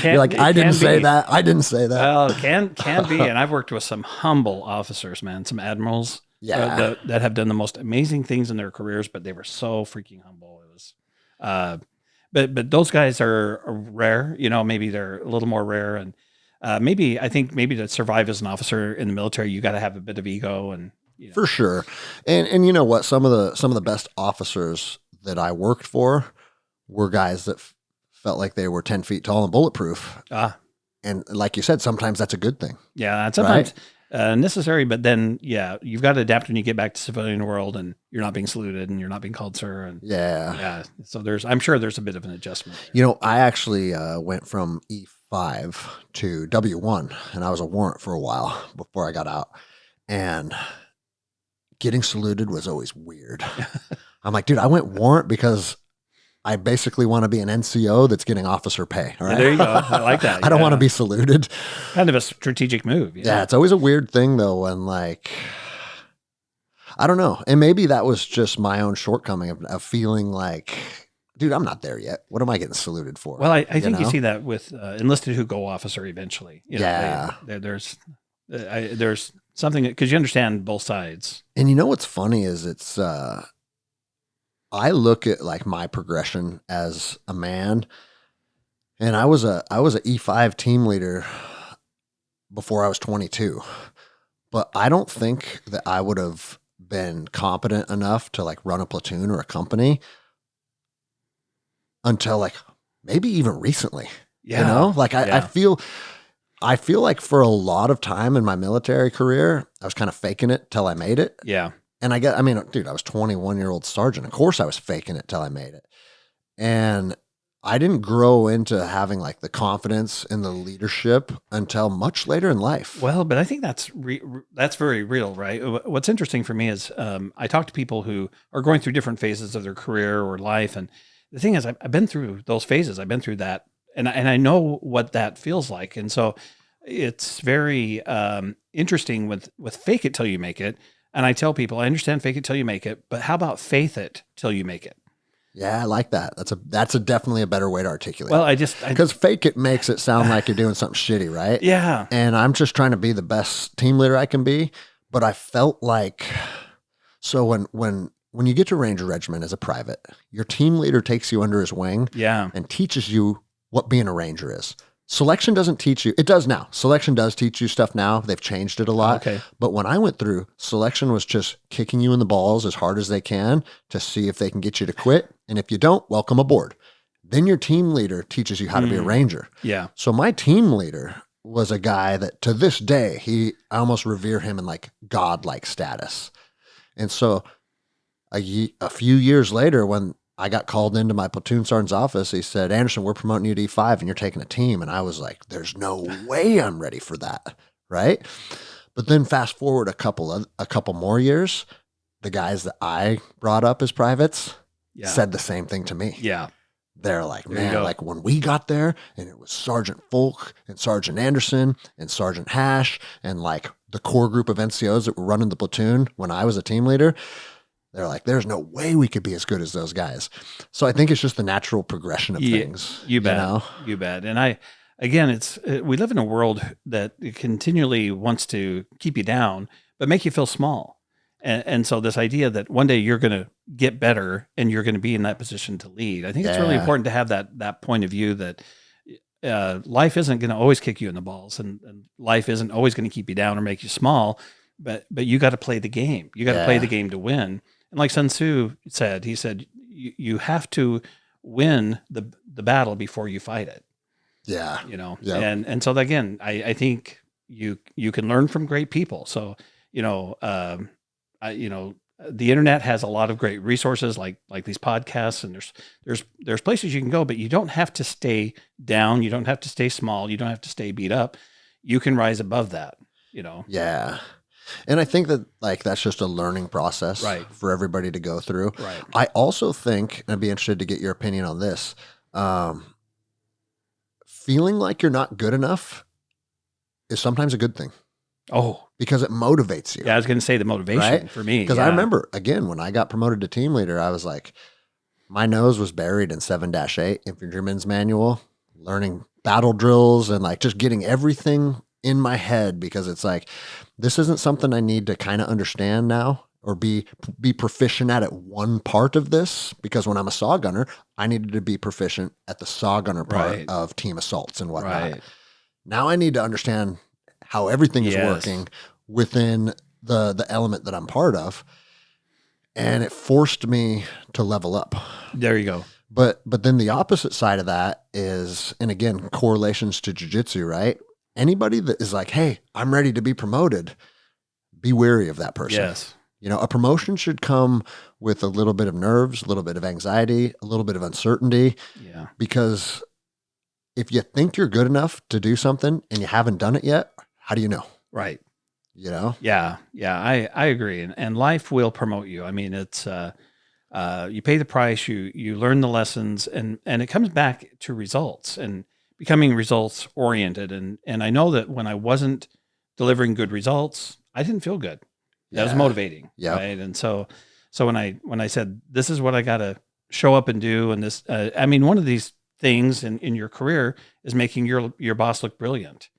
You're I didn't say that. I didn't say that. Well, it can be. And I've worked with some humble officers, man, some admirals that have done the most amazing things in their careers, but they were so freaking humble. It was, but those guys are rare, maybe they're a little more rare. And I think to survive as an officer in the military, you got to have a bit of ego and for sure. And you know what? Some of the best officers that I worked for were guys that felt like they were 10 feet tall and bulletproof. And like you said, sometimes that's a good thing. Yeah. Sometimes necessary, but then, you've got to adapt when you get back to civilian world and you're not being saluted and you're not being called sir. And so I'm sure there's a bit of an adjustment. I actually went from E5 to W1 and I was a warrant for a while before I got out, and getting saluted was always weird. I'm like, dude, I went warrant because I basically want to be an NCO that's getting officer pay. All right? There you go. I like that. I don't want to be saluted. Kind of a strategic move. Yeah, it's always a weird thing though when I don't know. And maybe that was just my own shortcoming of feeling dude, I'm not there yet. What am I getting saluted for? Well, I think you see that with enlisted who go officer eventually. There's something, because you understand both sides. And what's funny is it's I look at like my progression as a man, and I was a E5 team leader before I was 22, but I don't think that I would have been competent enough to like run a platoon or a company until like maybe even recently. Yeah. You know, like Yeah. I feel like for a lot of time in my military career, I was kind of faking it till I made it. Yeah. And I mean, dude, I was 21-year-old sergeant. Of course I was faking it till I made it. And I didn't grow into having like the confidence and the leadership until much later in life. Well, but I think that's very real, right? What's interesting for me is I talk to people who are going through different phases of their career or life, and the thing is, I've been through those phases. I've been through that, and I know what that feels like, and so it's very interesting with fake it till you make it. And I tell people, I understand fake it till you make it, but how about faith it till you make it? Yeah, I like that. That's a definitely a better way to articulate. Well, because fake it makes it sound like you're doing something shitty, right? Yeah. And I'm just trying to be the best team leader I can be. But I felt like, so when you get to Ranger Regiment as a private, your team leader takes you under his wing, Yeah, and teaches you what being a ranger is. Selection doesn't teach you. It does now. Selection does teach you stuff now. They've changed it a lot. Okay. But when I went through, selection was just kicking you in the balls as hard as they can to see if they can get you to quit. And if you don't, welcome aboard. Then your team leader teaches you how to be a ranger. Yeah. So my team leader was a guy that to this day, I almost revere him in like godlike status. And so a few years later, when I got called into my platoon sergeant's office, he said, Anderson, we're promoting you to E5 and you're taking a team. And I was like, there's no way I'm ready for that. Right. But then fast forward a couple more years, the guys that I brought up as privates said the same thing to me. Yeah. They're like, man, like when we got there and it was Sergeant Folk and Sergeant Anderson and Sergeant Hash and like the core group of NCOs that were running the platoon when I was a team leader, they're like, there's no way we could be as good as those guys. So I think it's just the natural progression of things. You bet. You know? You bet. And again, we live in a world that continually wants to keep you down, but make you feel small. And so this idea that one day you're going to get better and you're going to be in that position to lead, I think it's really important to have that point of view that life isn't going to always kick you in the balls, and life isn't always going to keep you down or make you small, but you got to play the game. You got to play the game to win. And like Sun Tzu said, he said, you have to win the battle before you fight it. Yeah. You know, Yep. and so again, I think you can learn from great people. So, the internet has a lot of great resources like these podcasts, and there's places you can go, but you don't have to stay down. You don't have to stay small. You don't have to stay beat up. You can rise above that, you know? Yeah. And I think that like, that's just a learning process for everybody to go through. Right. I also think, and I'd be interested to get your opinion on this, feeling like you're not good enough is sometimes a good thing. Oh, because it motivates you. Yeah, I was going to say the motivation for me. Because I remember, again, when I got promoted to team leader, I was like, my nose was buried in 7-8 Infantryman's Manual, learning battle drills and like just getting everything in my head, because it's like, this isn't something I need to kind of understand now or be proficient at one part of this, because when I'm a saw gunner, I needed to be proficient at the saw gunner part of team assaults and whatnot. Right. Now I need to understand how everything is working within the element that I'm part of. And it forced me to level up. There you go. But then the opposite side of that is, and again, correlations to jiu-jitsu, right? Anybody that is like, hey, I'm ready to be promoted, be wary of that person. Yes. You know, a promotion should come with a little bit of nerves, a little bit of anxiety, a little bit of uncertainty. Yeah. Because if you think you're good enough to do something and you haven't done it yet, how do you know? Right. You know? Yeah. Yeah. I agree. And life will promote you. I mean, it's, you pay the price, you learn the lessons, and it comes back to results and becoming results oriented. And I know that when I wasn't delivering good results, I didn't feel good. That was motivating. Yeah. Right. And so when I said, this is what I got to show up and do. And this, I mean, one of these things in your career is making your boss look brilliant.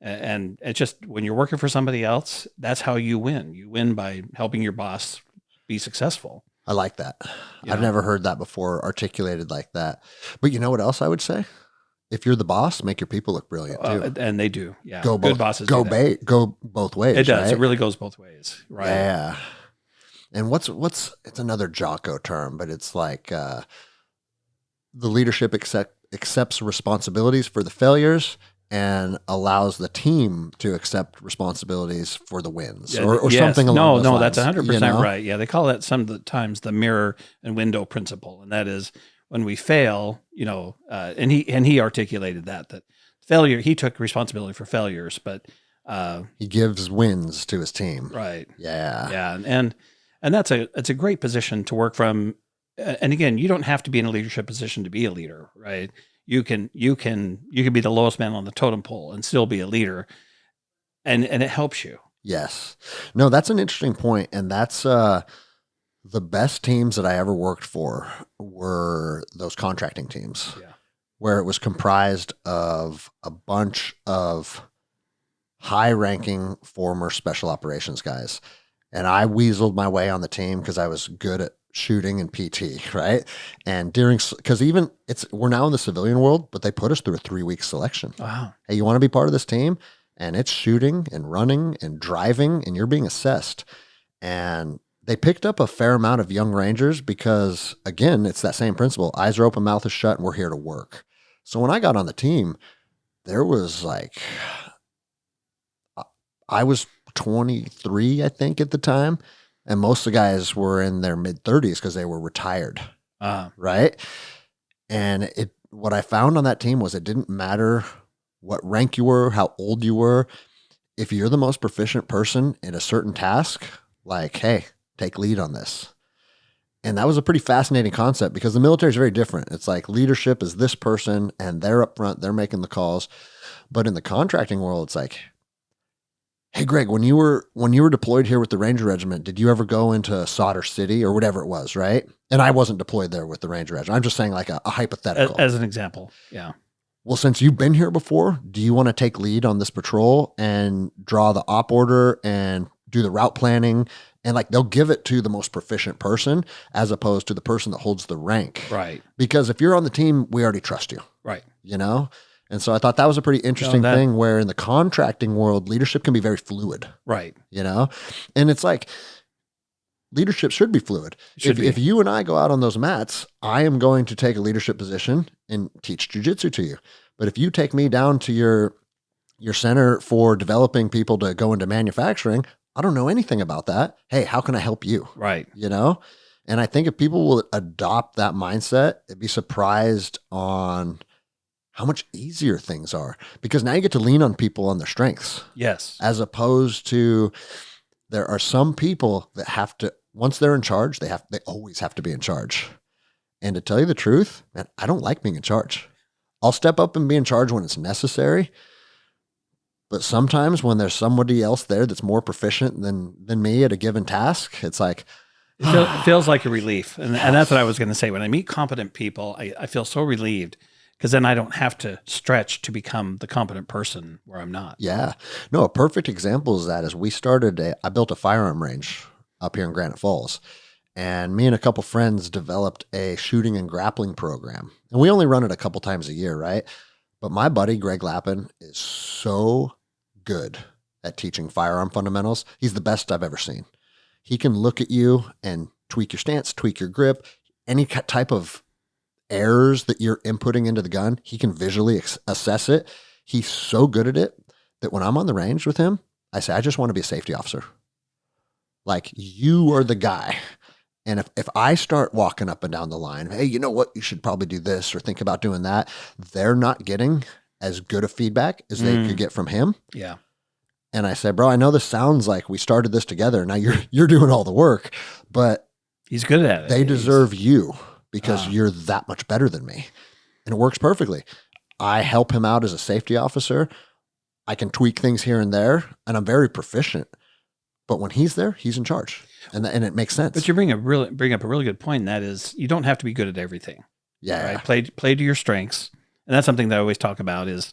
And it's just, when you're working for somebody else, that's how you win. You win by helping your boss be successful. I like that. I've never heard that before articulated like that. But you know what else I would say? If you're the boss, make your people look brilliant too. And they do. Yeah. Go Good both, bosses go both ways. It does. Right? It really goes both ways. Right. Yeah. And it's another Jocko term, but it's like the leadership accepts responsibilities for the failures and allows the team to accept responsibilities for the wins or something along those lines. That's 100% right. Yeah. They call that sometimes the mirror and window principle. And that is when we fail, and he articulated that failure, he took responsibility for failures, but he gives wins to his team. Right. Yeah. Yeah. And it's a great position to work from. And again, you don't have to be in a leadership position to be a leader, right? You can be the lowest man on the totem pole and still be a leader, and it helps you. Yes. No, that's an interesting point, and that's the best teams that I ever worked for were those contracting teams, where it was comprised of a bunch of high-ranking former special operations guys, and I weaseled my way on the team because I was good at shooting and PT, right? And because we're now in the civilian world, but they put us through a 3-week selection. Wow. Hey, you want to be part of this team? And it's shooting and running and driving, and you're being assessed. And they picked up a fair amount of young Rangers because, again, it's that same principle. Eyes are open, mouth is shut, and we're here to work. So when I got on the team, there was I was 23, I think, at the time. And most of the guys were in their mid-30s because they were retired, right? And what I found on that team was it didn't matter what rank you were, how old you were. If you're the most proficient person in a certain task, like, hey, take lead on this. And that was a pretty fascinating concept because the military is very different. It's like leadership is this person and they're up front, they're making the calls. But in the contracting world, it's like, hey, Greg, when you were deployed here with the Ranger Regiment, did you ever go into Solder City or whatever it was, right? And I wasn't deployed there with the Ranger Regiment. I'm just saying like a hypothetical. As an example, yeah. Well, since you've been here before, do you want to take lead on this patrol and draw the op order and do the route planning? And like they'll give it to the most proficient person as opposed to the person that holds the rank. Right. Because if you're on the team, we already trust you. Right. And so I thought that was a pretty interesting thing where in the contracting world, leadership can be very fluid. Right. And it's like leadership should be fluid. If you and I go out on those mats, I am going to take a leadership position and teach jujitsu to you. But if you take me down to your center for developing people to go into manufacturing, I don't know anything about that. Hey, how can I help you? Right. And I think if people will adopt that mindset, they'd be surprised on how much easier things are because now you get to lean on people on their strengths. Yes. As opposed to there are some people that have to, once they're in charge, they always have to be in charge. And to tell you the truth, man, I don't like being in charge. I'll step up and be in charge when it's necessary. But sometimes when there's somebody else there that's more proficient than me at a given task, it's like, it feels like a relief. And that's what I was going to say. When I meet competent people, I feel so relieved because then I don't have to stretch to become the competent person where I'm not. Yeah. No, a perfect example is that I built a firearm range up here in Granite Falls. And me and a couple friends developed a shooting and grappling program. And we only run it a couple times a year, right? But my buddy, Greg Lappin, is so good at teaching firearm fundamentals. He's the best I've ever seen. He can look at you and tweak your stance, tweak your grip, any type of errors that you're inputting into the gun, he can visually assess it. He's so good at it that when I'm on the range with him, I say, I just want to be a safety officer. Like, you are the guy. And if I start walking up and down the line, hey, you know what? You should probably do this or think about doing that. They're not getting as good of feedback as they could get from him. Yeah. And I said, bro, I know this sounds like we started this together. Now you're doing all the work, but he's good at it. They deserve you because you're that much better than me. And it works perfectly. I help him out as a safety officer. I can tweak things here and there, and I'm very proficient. But when he's there, he's in charge, and it makes sense. But you bring up a really good point. And that is, you don't have to be good at everything. Yeah, right? Play to your strengths, and that's something that I always talk about. Is,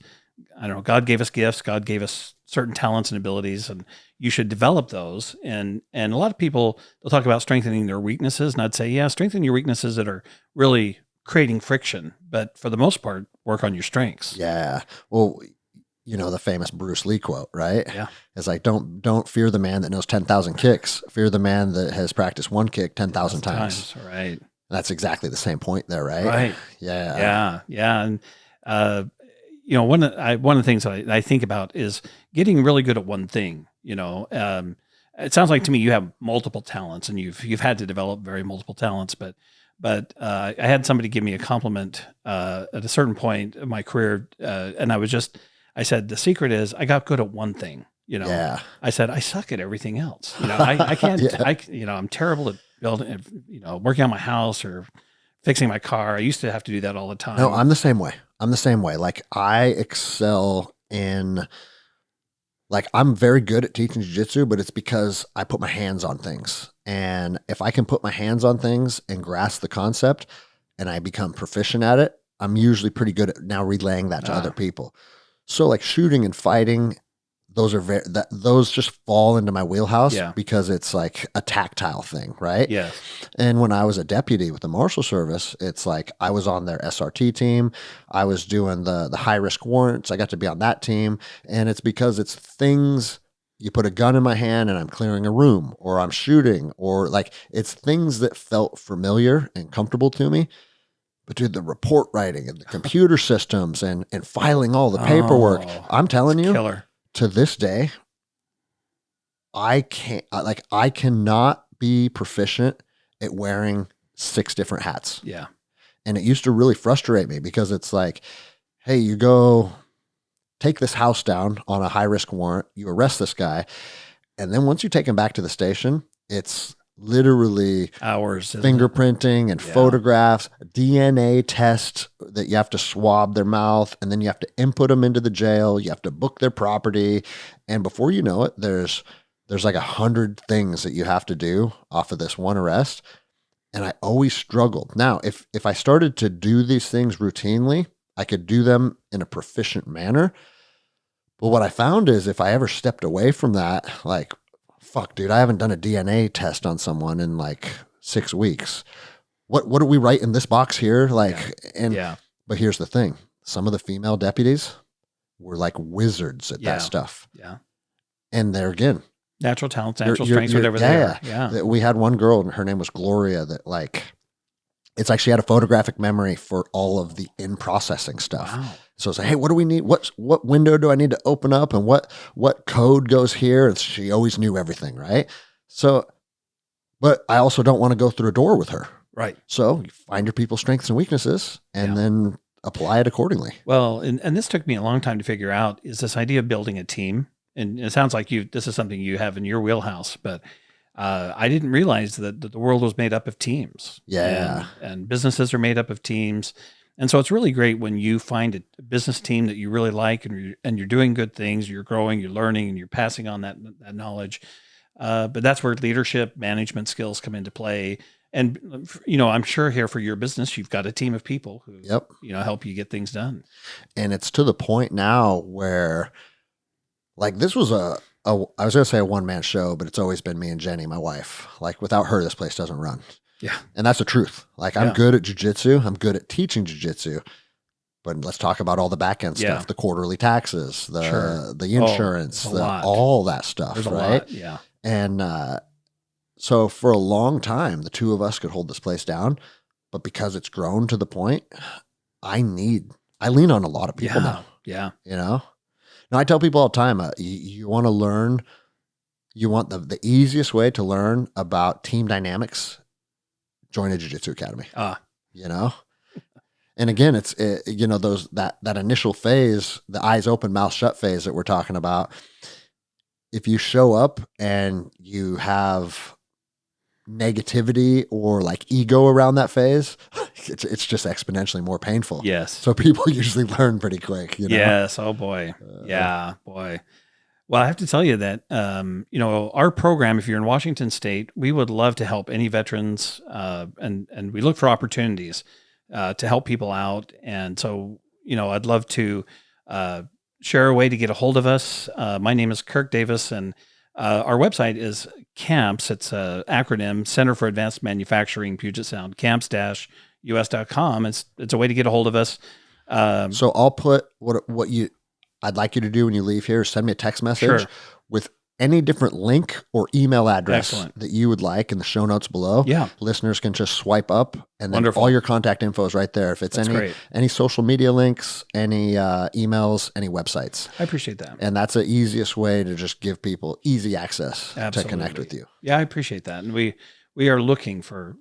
I don't know, God gave us gifts, God gave us certain talents and abilities, and you should develop those. And a lot of people, they'll talk about strengthening their weaknesses. And I'd say, yeah, strengthen your weaknesses that are really creating friction. But for the most part, work on your strengths. Yeah. Well, the famous Bruce Lee quote, right? Yeah. It's like, don't fear the man that knows 10,000 kicks. Fear the man that has practiced one kick 10,000 times. Right. That's exactly the same point there, right? Right. Yeah. Yeah. And, one of the things that I think about is getting really good at one thing. It sounds like to me you have multiple talents, and you've had to develop very multiple talents. But I had somebody give me a compliment at a certain point of my career, and I said the secret is I got good at one thing. I said I suck at everything else. I can't. Yeah. I'm terrible at building, working on my house or fixing my car. I used to have to do that all the time. No, I'm the same way. Like I excel in, like I'm very good at teaching jiu-jitsu, but it's because I put my hands on things. And if I can put my hands on things and grasp the concept and I become proficient at it, I'm usually pretty good at now relaying that to other people. So like shooting and fighting, those are those just fall into my wheelhouse because it's like a tactile thing, right? Yeah. And when I was a deputy with the Marshal Service, it's like I was on their SRT team. I was doing the high risk warrants. I got to be on that team. And it's because it's things, you put a gun in my hand and I'm clearing a room, or I'm shooting, or like it's things that felt familiar and comfortable to me. But dude, the report writing and the computer systems and filing all the paperwork, I'm telling you, killer. To this day, I cannot be proficient at wearing 6 different hats. Yeah. And it used to really frustrate me because it's like, hey, you go take this house down on a high risk warrant, you arrest this guy. And then once you take him back to the station, it's literally hours, fingerprinting and photographs, DNA tests that you have to swab their mouth, and then you have to input them into the jail. You have to book their property. And before you know it, there's like 100 things that you have to do off of this one arrest. And I always struggled. Now, if I started to do these things routinely, I could do them in a proficient manner. But what I found is if I ever stepped away from that, like, fuck, dude, I haven't done a DNA test on someone in like 6 weeks. What do we write in this box here? But here's the thing. Some of the female deputies were like wizards at that stuff. Yeah. And they're, again, natural talents, natural strengths, whatever they are. Yeah. We had one girl, and her name was Gloria, that like, it's like she had a photographic memory for all of the in-processing stuff. Wow. So it's like, hey, what do we need? What window do I need to open up? And what code goes here? And she always knew everything, right? So, but I also don't want to go through a door with her. Right. So you find your people's strengths and weaknesses and then apply it accordingly. Well, and this took me a long time to figure out, is this idea of building a team. And it sounds like this is something you have in your wheelhouse, but I didn't realize that the world was made up of teams. Yeah. And businesses are made up of teams. And so it's really great when you find a business team that you really like, and you're doing good things, you're growing, you're learning, and you're passing on that knowledge. But that's where leadership, management skills come into play. And, I'm sure here for your business, you've got a team of people who, help you get things done. And it's to the point now where, like, this was I was going to say a one-man show, but it's always been me and Jenny, my wife. Like, without her, this place doesn't run. Yeah. And that's the truth. Like, I'm good at jiu-jitsu. I'm good at teaching jiu-jitsu. But let's talk about all the back end stuff, the quarterly taxes, the insurance, all that stuff, There's right? A lot. Yeah. And so for a long time, the two of us could hold this place down. But because it's grown to the point, I lean on a lot of people now. Yeah. Now I tell people all the time, you want to learn, you want the easiest way to learn about team dynamics, join a jiu-jitsu academy. And again, it's that initial phase, the eyes open, mouth shut phase that we're talking about. If you show up and you have negativity or like ego around that phase, it's just exponentially more painful. Yes. So people usually learn pretty quick. Yes. Oh boy. Yeah, boy. Well, I have to tell you that, our program, if you're in Washington State, we would love to help any veterans, and we look for opportunities to help people out. And so, I'd love to share a way to get a hold of us. My name is Kirk Davis, and our website is CAMPS. It's an acronym, Center for Advanced Manufacturing Puget Sound, camps-us.com. It's a way to get a hold of us. So I'll put I'd like you to do when you leave here is send me a text message with any different link or email address that you would like in the show notes below. Yeah. Listeners can just swipe up and then all your contact info is right there. If it's any social media links, any emails, any websites. I appreciate that. And that's the easiest way to just give people easy access to connect with you. Yeah, I appreciate that. And we are looking for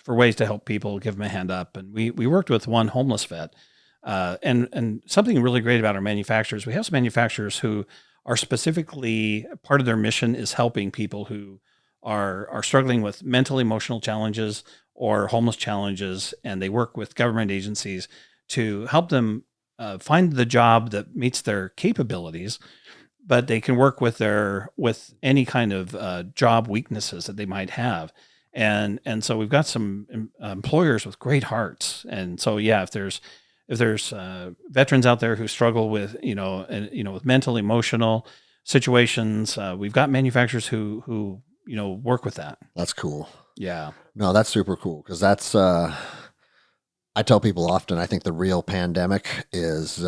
ways to help people, give them a hand up. And we worked with one homeless vet. And something really great about our manufacturers, we have some manufacturers who are specifically, part of their mission is helping people who are struggling with mental, emotional challenges or homeless challenges. And they work with government agencies to help them find the job that meets their capabilities, but they can work with any kind of job weaknesses that they might have. And so we've got some employers with great hearts. And so, yeah, if there's veterans out there who struggle with, with mental, emotional situations, we've got manufacturers who work with that. That's cool. Yeah. No, that's super cool. Cause that's, I tell people often, I think the real pandemic is,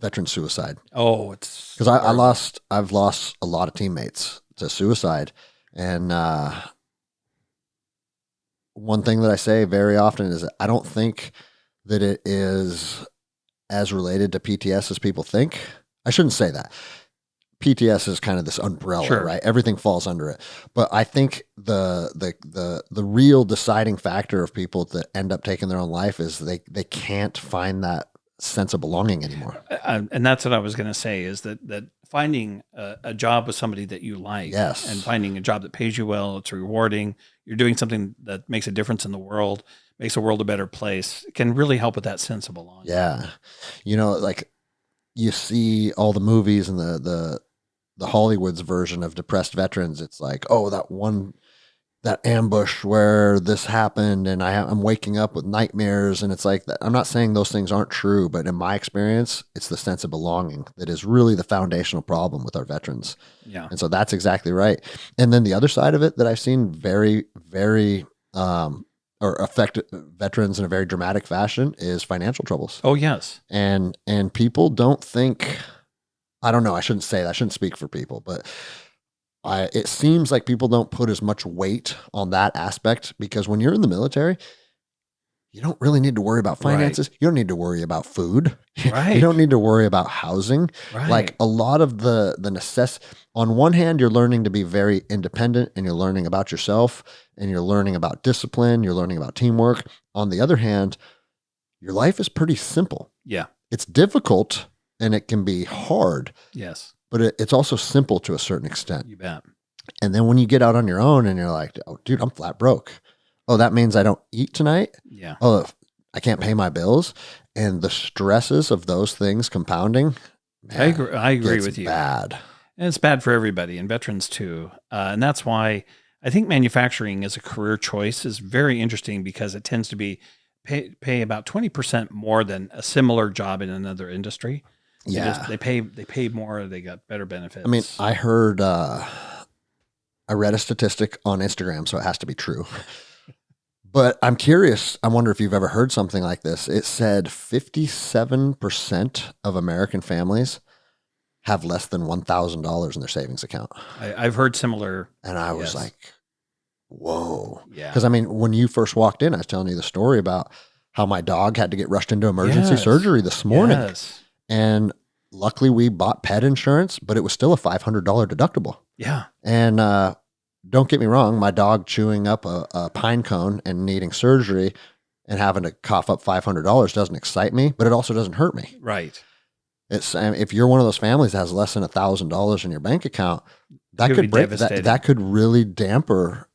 veteran suicide. Oh, it's cause I've lost a lot of teammates to suicide. And, one thing that I say very often is I don't think that it is as related to PTS as people think. I shouldn't say that. PTS is kind of this umbrella, right? Everything falls under it. But I think the real deciding factor of people that end up taking their own life is they can't find that sense of belonging anymore. And that's what I was going to say is that finding a job with somebody that you like, and finding a job that pays you well, it's rewarding, you're doing something that makes a difference in the world, makes the world a better place, can really help with that sense of belonging. Yeah. Like you see all the movies and the Hollywood's version of depressed veterans. It's like, oh, that ambush where this happened and I'm waking up with nightmares. And it's like, I'm not saying those things aren't true, but in my experience, it's the sense of belonging that is really the foundational problem with our veterans. Yeah. And so that's exactly right. And then the other side of it that I've seen very, very, or affect veterans in a very dramatic fashion is financial troubles. Oh, yes. And people don't think, I don't know, I shouldn't say that, I shouldn't speak for people, but it seems like people don't put as much weight on that aspect because when you're in the military, you don't really need to worry about finances. Right. You don't need to worry about food. Right. You don't need to worry about housing. Right. Like a lot of the necessity, on one hand, you're learning to be very independent and you're learning about yourself and you're learning about discipline. You're learning about teamwork. On the other hand, your life is pretty simple. Yeah. It's difficult and it can be hard. Yes. But it's also simple to a certain extent. You bet. And then when you get out on your own and you're like, oh, dude, I'm flat broke. Oh, that means I don't eat tonight? Yeah. Oh, I can't pay my bills. And the stresses of those things compounding. Man, I agree with you. Bad. And it's bad for everybody and veterans too. And that's why I think manufacturing as a career choice is very interesting because it tends to be pay about 20% more than a similar job in another industry. Yeah. They pay more. They got better benefits. I mean, I heard, I read a statistic on Instagram, so it has to be true. But I'm curious, I wonder if you've ever heard something like this. It said 57% of American families have less than $1,000 in their savings account. I've heard similar. And I was like, whoa. Yeah. Because I mean, when you first walked in, I was telling you the story about how my dog had to get rushed into emergency surgery this morning. Yes. And luckily we bought pet insurance, but it was still a $500 deductible. Yeah. And, don't get me wrong, my dog chewing up a pine cone and needing surgery and having to cough up $500 doesn't excite me, but it also doesn't hurt me. Right. It's if you're one of those families that has less than $1,000 in your bank account, that could break that could really damper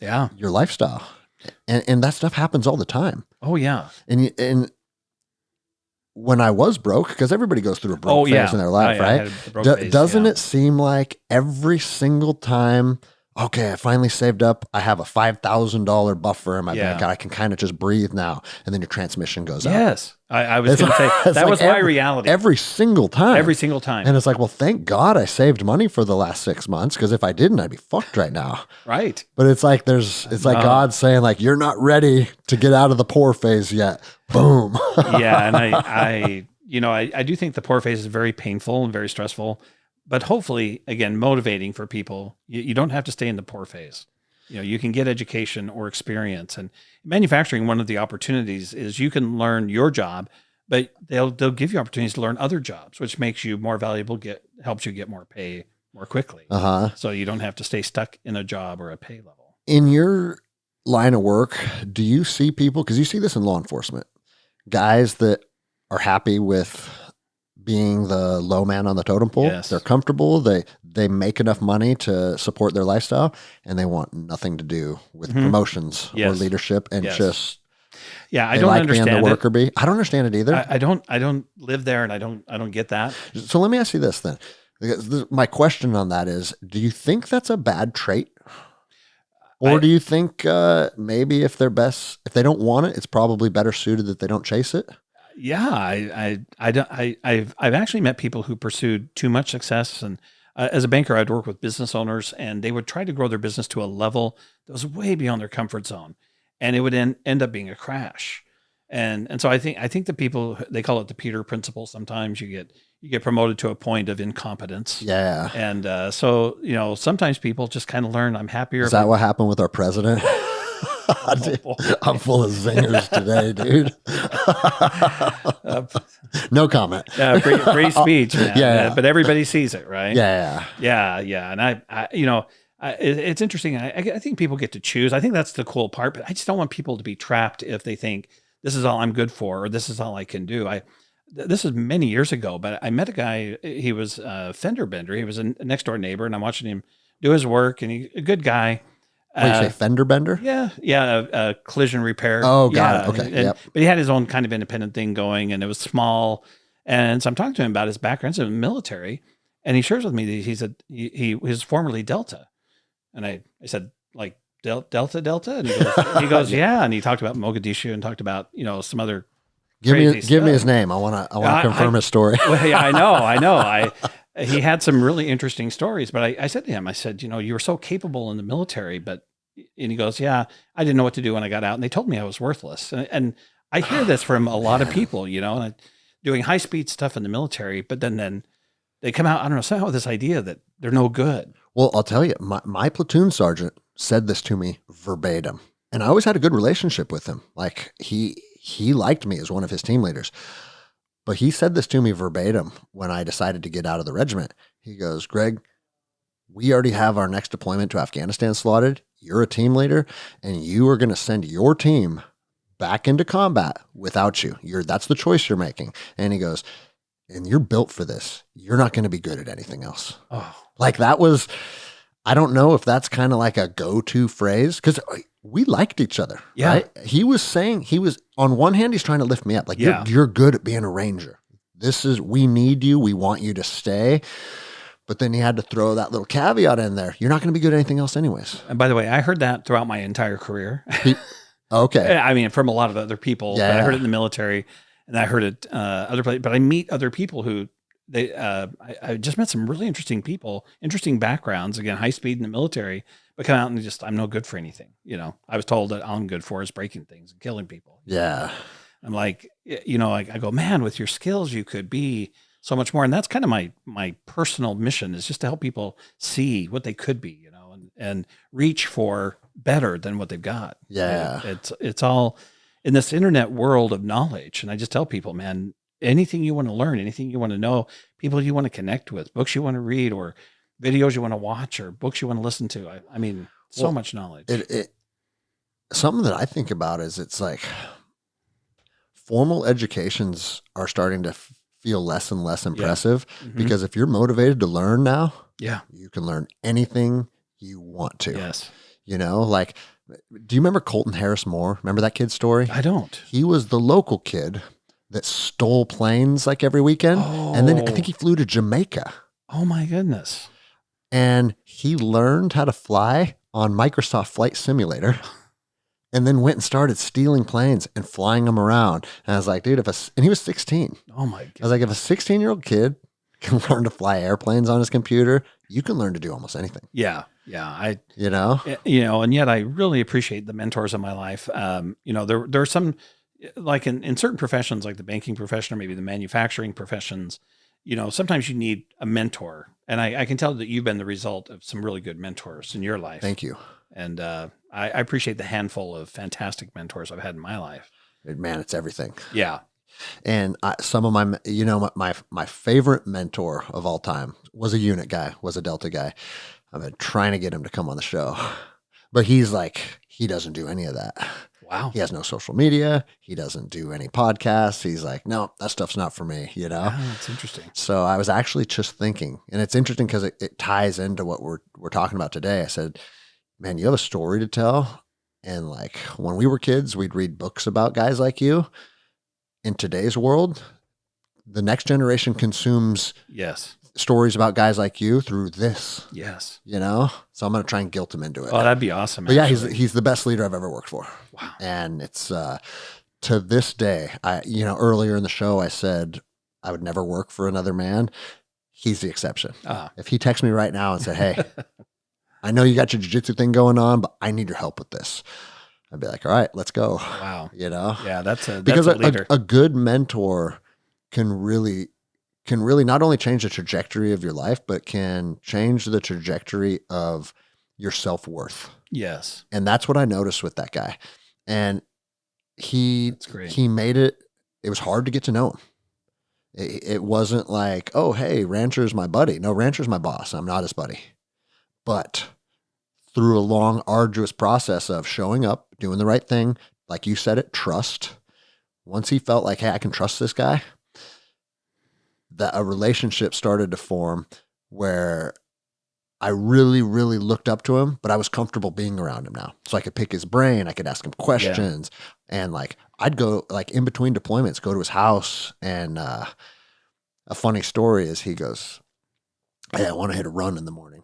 your lifestyle. And that stuff happens all the time. Oh yeah. And when I was broke, because everybody goes through a broke phase in their life, right? Doesn't it seem like every single time okay, I finally saved up. I have a $5,000 buffer in my bank account. I can kind of just breathe now. And then your transmission goes up. Yes. I was going to say, that like was my reality. Every single time. Every single time. And it's like, well, thank God I saved money for the last 6 months, because if I didn't, I'd be fucked right now. Right. But it's like like God saying, like, you're not ready to get out of the poor phase yet. Boom. Yeah. And I do think the poor phase is very painful and very stressful, but hopefully, again, motivating for people. You don't have to stay in the poor phase. You can get education or experience. And manufacturing, one of the opportunities is you can learn your job, but they'll give you opportunities to learn other jobs, which makes you more valuable, helps you get more pay more quickly. So you don't have to stay stuck in a job or a pay level. In your line of work, do you see people, because you see this in law enforcement, guys that are happy with being the low man on the totem pole? Yes. They're comfortable. They make enough money to support their lifestyle, and they want nothing to do with promotions or leadership, and just I don't understand being the worker bee. I don't understand it either. I don't live there, and I don't get that. So let me ask you this then. My question on that is, do you think that's a bad trait? Or do you think maybe if they don't want it, it's probably better suited that they don't chase it? Yeah, I've actually met people who pursued too much success, and as a banker, I'd work with business owners, and they would try to grow their business to a level that was way beyond their comfort zone, and it would end up being a crash. And so I think the people, they call it the Peter principle. Sometimes you get promoted to a point of incompetence. Yeah, and so sometimes people just kind of learn. I'm happier. Is that what happened with our president? I'm full of zingers today, dude. No comment. Free speech, man. Yeah. But everybody sees it, right? Yeah. And it's interesting. I think people get to choose. I think that's the cool part. But I just don't want people to be trapped if they think this is all I'm good for, or this is all I can do. This is many years ago, but I met a guy. He was a fender bender. He was a next door neighbor, and I'm watching him do his work. And he's a good guy. Wait, you say fender bender? Yeah, collision repair. Oh, got it. Okay, But he had his own kind of independent thing going, and it was small. And so I'm talking to him about his background in the military, and he shares with me that he was formerly Delta, and I said, like, Delta, and he goes, yeah, and he talked about Mogadishu and talked about some other. Give me his name. I want to confirm his story. Well, yeah, I know. He had some really interesting stories, but I said to him, I said, you were so capable in the military, and he goes, yeah, I didn't know what to do when I got out, and they told me I was worthless. And I hear this from a lot of people, and doing high speed stuff in the military, but then they come out, I don't know, somehow with this idea that they're no good. Well, I'll tell you, my platoon sergeant said this to me verbatim, and I always had a good relationship with him. Like he liked me as one of his team leaders. But he said this to me verbatim when I decided to get out of the regiment. He goes, Greg, we already have our next deployment to Afghanistan slotted. You're a team leader, and you are going to send your team back into combat without you. That's the choice you're making. And he goes, and you're built for this. You're not going to be good at anything else. Oh. Like that was, I don't know if that's kind of like a go-to phrase, because we liked each other. Yeah. Right? He was on one hand, he's trying to lift me up. Like, you're good at being a ranger. We need you. We want you to stay. But then he had to throw that little caveat in there. You're not going to be good at anything else anyways. And by the way, I heard that throughout my entire career. Okay. I mean, from a lot of other people. Yeah. But I heard it in the military, and I heard it other places. But I meet other people who I just met some really interesting people, interesting backgrounds. Again, high speed in the military, but come out and I'm no good for anything. I was told that all I'm good for is breaking things and killing people. Yeah. I'm like, I go, man, with your skills, you could be so much more. And that's kind of my personal mission, is just to help people see what they could be, and reach for better than what they've got. Yeah. It's all in this internet world of knowledge. And I just tell people, man, anything you want to learn, anything you want to know, people you want to connect with, books you want to read, or videos you want to watch, or books you want to listen to. I mean, so much knowledge. Something that I think about is it's like formal educations are starting to feel less and less impressive, because if you're motivated to learn now, you can learn anything you want to. Yes. Like, do you remember Colton Harris Moore? Remember that kid's story? I don't. He was the local kid that stole planes like every weekend. And then I think he flew to Jamaica. Oh my goodness. And he learned how to fly on Microsoft Flight Simulator and then went and started stealing planes and flying them around. And I was like, dude, and he was 16. Oh my God. I was like, if a 16-year-old kid can learn to fly airplanes on his computer, you can learn to do almost anything. Yeah. And yet I really appreciate the mentors in my life. There are some, like in certain professions, like the banking profession or maybe the manufacturing professions, sometimes you need a mentor. And I can tell that you've been the result of some really good mentors in your life. Thank you. And I appreciate the handful of fantastic mentors I've had in my life. Man, it's everything. Yeah. And some of my favorite mentor of all time was a unit guy, was a Delta guy. I've been trying to get him to come on the show, but he doesn't do any of that. Wow. He has no social media. He doesn't do any podcasts. He's like, no, that stuff's not for me, That's interesting. So I was actually just thinking, and it's interesting because it ties into what we're talking about today. I said, man, you have a story to tell. And like when we were kids, we'd read books about guys like you. In today's world, the next generation consumes stories about guys like you through this. Yes. So I'm going to try and guilt him into it. Oh, that'd be awesome. But yeah, he's the best leader I've ever worked for. Wow. And it's to this day, earlier in the show, I said I would never work for another man. He's the exception. If he texts me right now and said, hey, I know you got your jiu-jitsu thing going on, but I need your help with this, I'd be like, all right, let's go. Wow. Yeah, that's a leader. A good mentor can really not only change the trajectory of your life, but can change the trajectory of your self-worth. Yes. And that's what I noticed with that guy. And he made it was hard to get to know him. It wasn't like, oh, hey, Rancher's my buddy. No, Rancher's my boss. I'm not his buddy. But through a long, arduous process of showing up, doing the right thing, like you said it, trust. Once he felt like, hey, I can trust this guy, that a relationship started to form where I really, really looked up to him, but I was comfortable being around him now. So I could pick his brain. I could ask him questions. Yeah. And like, I'd go like in between deployments, go to his house. And a funny story is he goes, hey, I want to hit a run in the morning.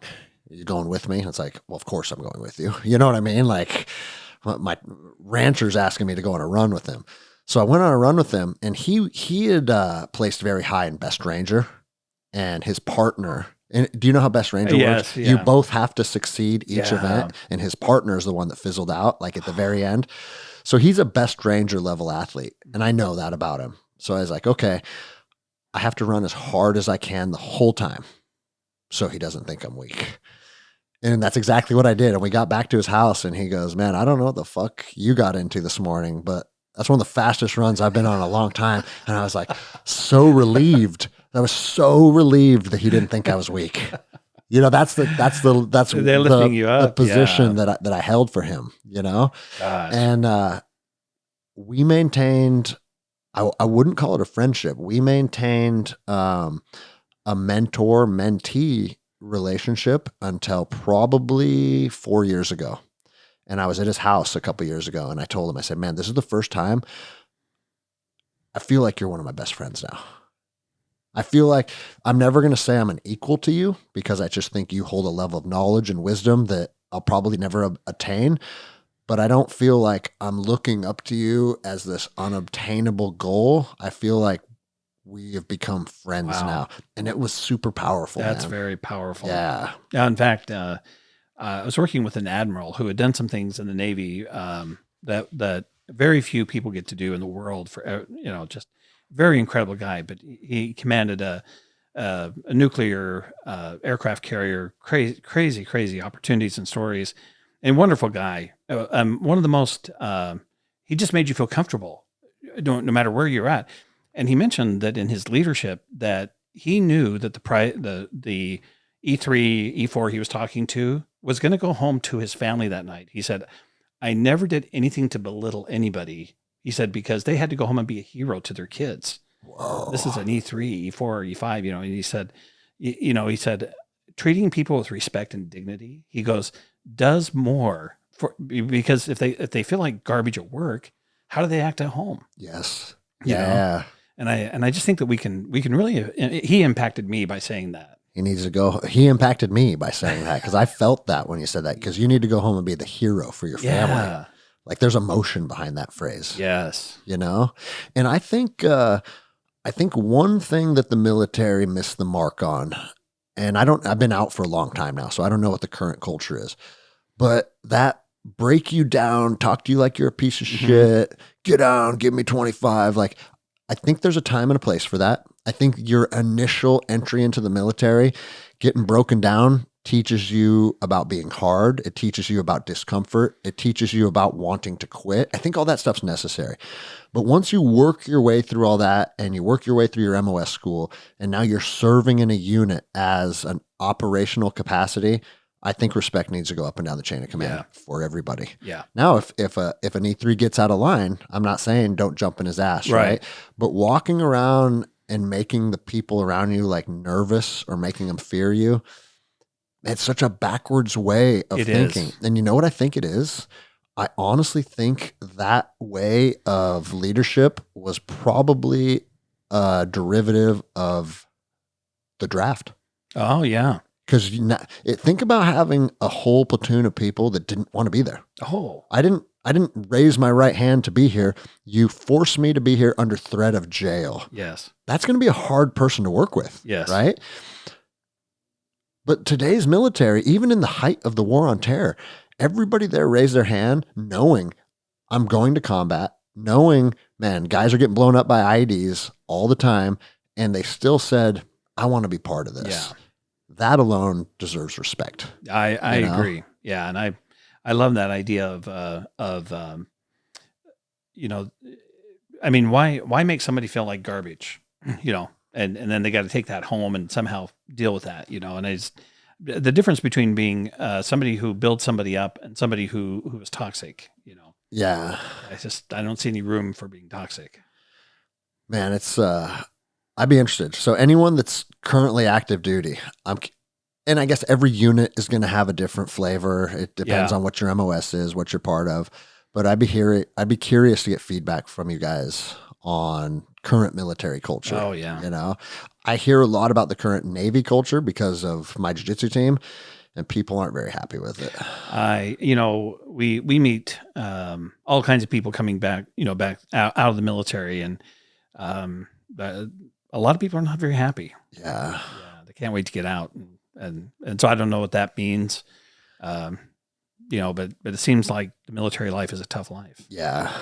You going with me? And it's like, well, of course I'm going with you. You know what I mean? Like my rancher's asking me to go on a run with him. So I went on a run with him, and he had placed very high in Best Ranger, and his partner. And do you know how Best Ranger works? Yeah. You both have to succeed each event, and his partner is the one that fizzled out, like at the very end. So he's a Best Ranger level athlete, and I know that about him. So I was like, okay, I have to run as hard as I can the whole time, so he doesn't think I'm weak. And that's exactly what I did. And we got back to his house, and he goes, man, I don't know what the fuck you got into this morning, but that's one of the fastest runs I've been on in a long time. And I was like, so relieved. I was so relieved that he didn't think I was weak. That's they're lifting you up. The position that I held for him, Gosh. And we maintained, I wouldn't call it a friendship. We maintained a mentor-mentee relationship until probably 4 years ago. And I was at his house a couple years ago, and I told him, I said, man, this is the first time I feel like you're one of my best friends now. I feel like I'm never going to say I'm an equal to you, because I just think you hold a level of knowledge and wisdom that I'll probably never attain. But I don't feel like I'm looking up to you as this unobtainable goal. I feel like we have become friends now. And it was super powerful. That's very powerful. Yeah. In fact, I was working with an admiral who had done some things in the Navy that very few people get to do in the world. For just very incredible guy. But he commanded a nuclear aircraft carrier. Crazy opportunities and stories. And wonderful guy. One of the most. He just made you feel comfortable, no matter where you're at. And he mentioned that in his leadership that he knew that the E3, E4 he was talking to was going to go home to his family that night. He said, I never did anything to belittle anybody. He said, because they had to go home and be a hero to their kids. Whoa. This is an E3, E4, E5, and he said, he said, treating people with respect and dignity, he goes, does more because if they feel like garbage at work, how do they act at home? Yes. You know? And I just think that we can really, he impacted me by saying that. He needs to go. He impacted me by saying that because I felt that when you said that, because you need to go home and be the hero for your family. Like there's emotion behind that phrase. Yes. You know? And I think one thing that the military missed the mark on, and I've been out for a long time now, so I don't know what the current culture is, but that break you down, talk to you like you're a piece of shit, get down, give me 25. Like, I think there's a time and a place for that. I think your initial entry into the military, getting broken down, teaches you about being hard. It teaches you about discomfort. It teaches you about wanting to quit. I think all that stuff's necessary. But once you work your way through all that and you work your way through your MOS school, and now you're serving in a unit as an operational capacity, I think respect needs to go up and down the chain of command for everybody. Yeah. Now, if an E3 gets out of line, I'm not saying don't jump in his ass, right? But walking around and making the people around you like nervous or making them fear you, it's such a backwards way of thinking. And you know what I think it is? I honestly think that way of leadership was probably a derivative of the draft. Oh, yeah. Because think about having a whole platoon of people that didn't want to be there. Oh, I didn't raise my right hand to be here. You forced me to be here under threat of jail. Yes. That's going to be a hard person to work with. Yes. Right? But today's military, even in the height of the war on terror, everybody there raised their hand knowing I'm going to combat, knowing, man, guys are getting blown up by IEDs all the time. And they still said, I want to be part of this. Yeah. That alone deserves respect. I agree. Yeah. And I love that idea of I mean, why make somebody feel like garbage, and then they got to take that home and somehow deal with that, and the difference between being somebody who builds somebody up and somebody who is toxic, Yeah. I don't see any room for being toxic. Man, it's, I'd be interested. So anyone that's currently active duty, and I guess every unit is going to have a different flavor. It depends on what your MOS is, what you're part of. But I'd be curious to get feedback from you guys on current military culture. Oh yeah. I hear a lot about the current Navy culture because of my jiu-jitsu team, and people aren't very happy with it. We meet all kinds of people coming back, back out of the military, and a lot of people are not very happy. Yeah. They can't wait to get out, and so I don't know what that means. But it seems like the military life is a tough life. Yeah.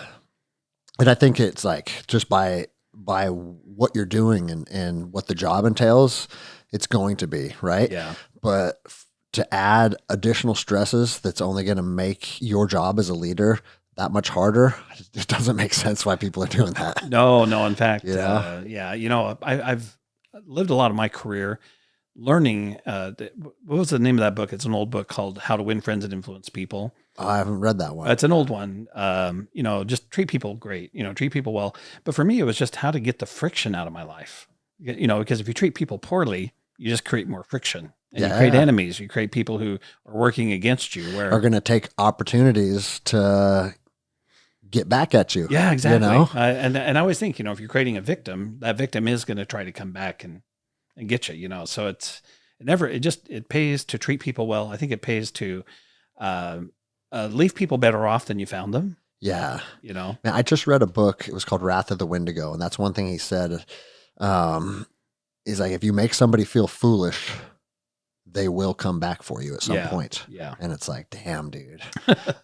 And I think it's like just by what you're doing and what the job entails, it's going to be, right? Yeah. But to add additional stresses that's only going to make your job as a leader that much harder, it doesn't make sense why people are doing that. No. In fact, I've lived a lot of my career learning. What was the name of that book? It's an old book called How to Win Friends and Influence People. I haven't read that one. It's an old one. Just treat people great, treat people well. But for me, it was just how to get the friction out of my life. Because if you treat people poorly, you just create more friction. And you create enemies. You create people who are working against you. Where are going to take opportunities to get back at you. Yeah, exactly. And I always think, if you're creating a victim, that victim is going to try to come back and get you. So it pays to treat people well. I think it pays to leave people better off than you found them. Yeah. Man, I just read a book. It was called Wrath of the Wendigo. And that's one thing he said. He's like, if you make somebody feel foolish, they will come back for you at some point. Yeah. And it's like, damn, dude.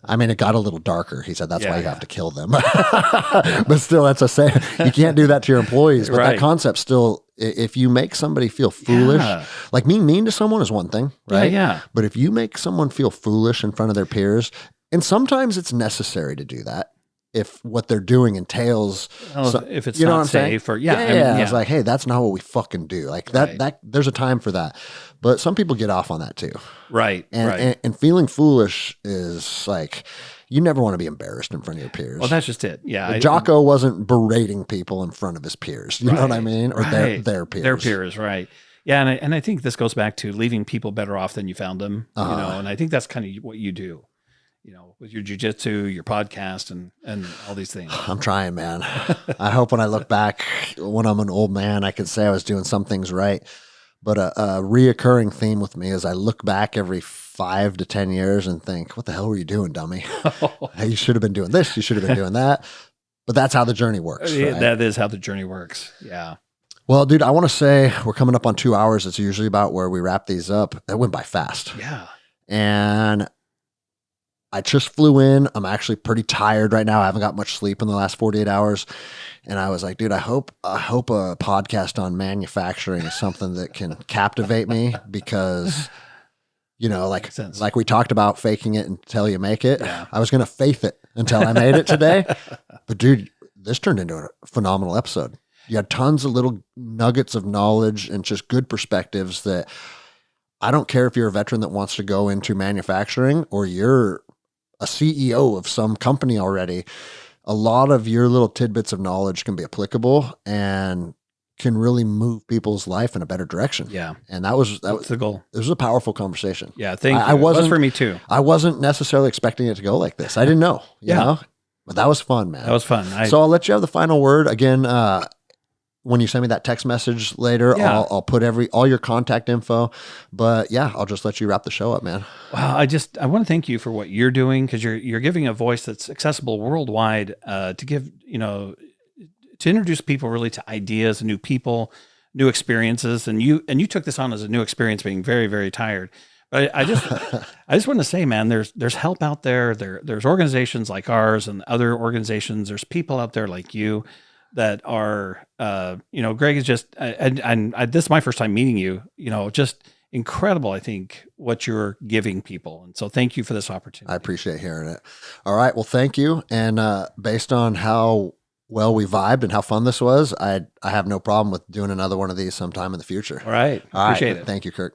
I mean, it got a little darker. He said, that's why you have to kill them. But still, that's a saying. You can't do that to your employees. But that concept still, if you make somebody feel foolish, like being mean to someone is one thing, right? Yeah. But if you make someone feel foolish in front of their peers, and sometimes it's necessary to do that, if what they're doing entails, if it's not safe, or it's like, hey, that's not what we fucking do. Like that there's a time for that. But some people get off on that too. Right. And feeling foolish is like, you never want to be embarrassed in front of your peers. Well, that's just it. Yeah. Jocko wasn't berating people in front of his peers. You know what I mean? Or their peers. Their peers, right. Yeah. And I think this goes back to leaving people better off than you found them, and I think that's kind of what you do. With your jiu-jitsu, your podcast, and all these things. I'm trying, man. I hope when I look back, when I'm an old man, I can say I was doing some things right. But a reoccurring theme with me is I look back every 5 to 10 years and think, what the hell were you doing, dummy? Hey, you should have been doing this. You should have been doing that. But that's how the journey works. Right? That is how the journey works. Yeah. Well, dude, I want to say we're coming up on 2 hours. It's usually about where we wrap these up. That went by fast. Yeah. And I just flew in. I'm actually pretty tired right now. I haven't got much sleep in the last 48 hours. And I was like, dude, I hope a podcast on manufacturing is something that can captivate me because, you know, like we talked about faking it until you make it. Yeah. I was going to faith it until I made it today. But dude, this turned into a phenomenal episode. You had tons of little nuggets of knowledge and just good perspectives that I don't care if you're a veteran that wants to go into manufacturing or you're a CEO of some company already. A lot of your little tidbits of knowledge can be applicable and can really move people's life in a better direction. Yeah. And that was the goal. It was a powerful conversation. Yeah. Thank you. It was for me too. I wasn't necessarily expecting it to go like this. I didn't know, you know, but that was fun, man. That was fun. So I'll let you have the final word again. When you send me that text message later, I'll put all your contact info, but yeah, I'll just let you wrap the show up, man. Wow. I want to thank you for what you're doing. Cause you're giving a voice that's accessible worldwide, to give, you know, to introduce people really to ideas, new people, new experiences. And you took this on as a new experience, being very, very tired. But I just want to say, man, there's help out there. There's organizations like ours and other organizations. There's people out there like you that are, you know, Greg is just, and this is my first time meeting you, you know, just incredible. I think what you're giving people. And so thank you for this opportunity. I appreciate hearing it. All right. Well, thank you. And, based on how well we vibed and how fun this was, I have no problem with doing another one of these sometime in the future. All right. Appreciate it. Thank you, Kirk.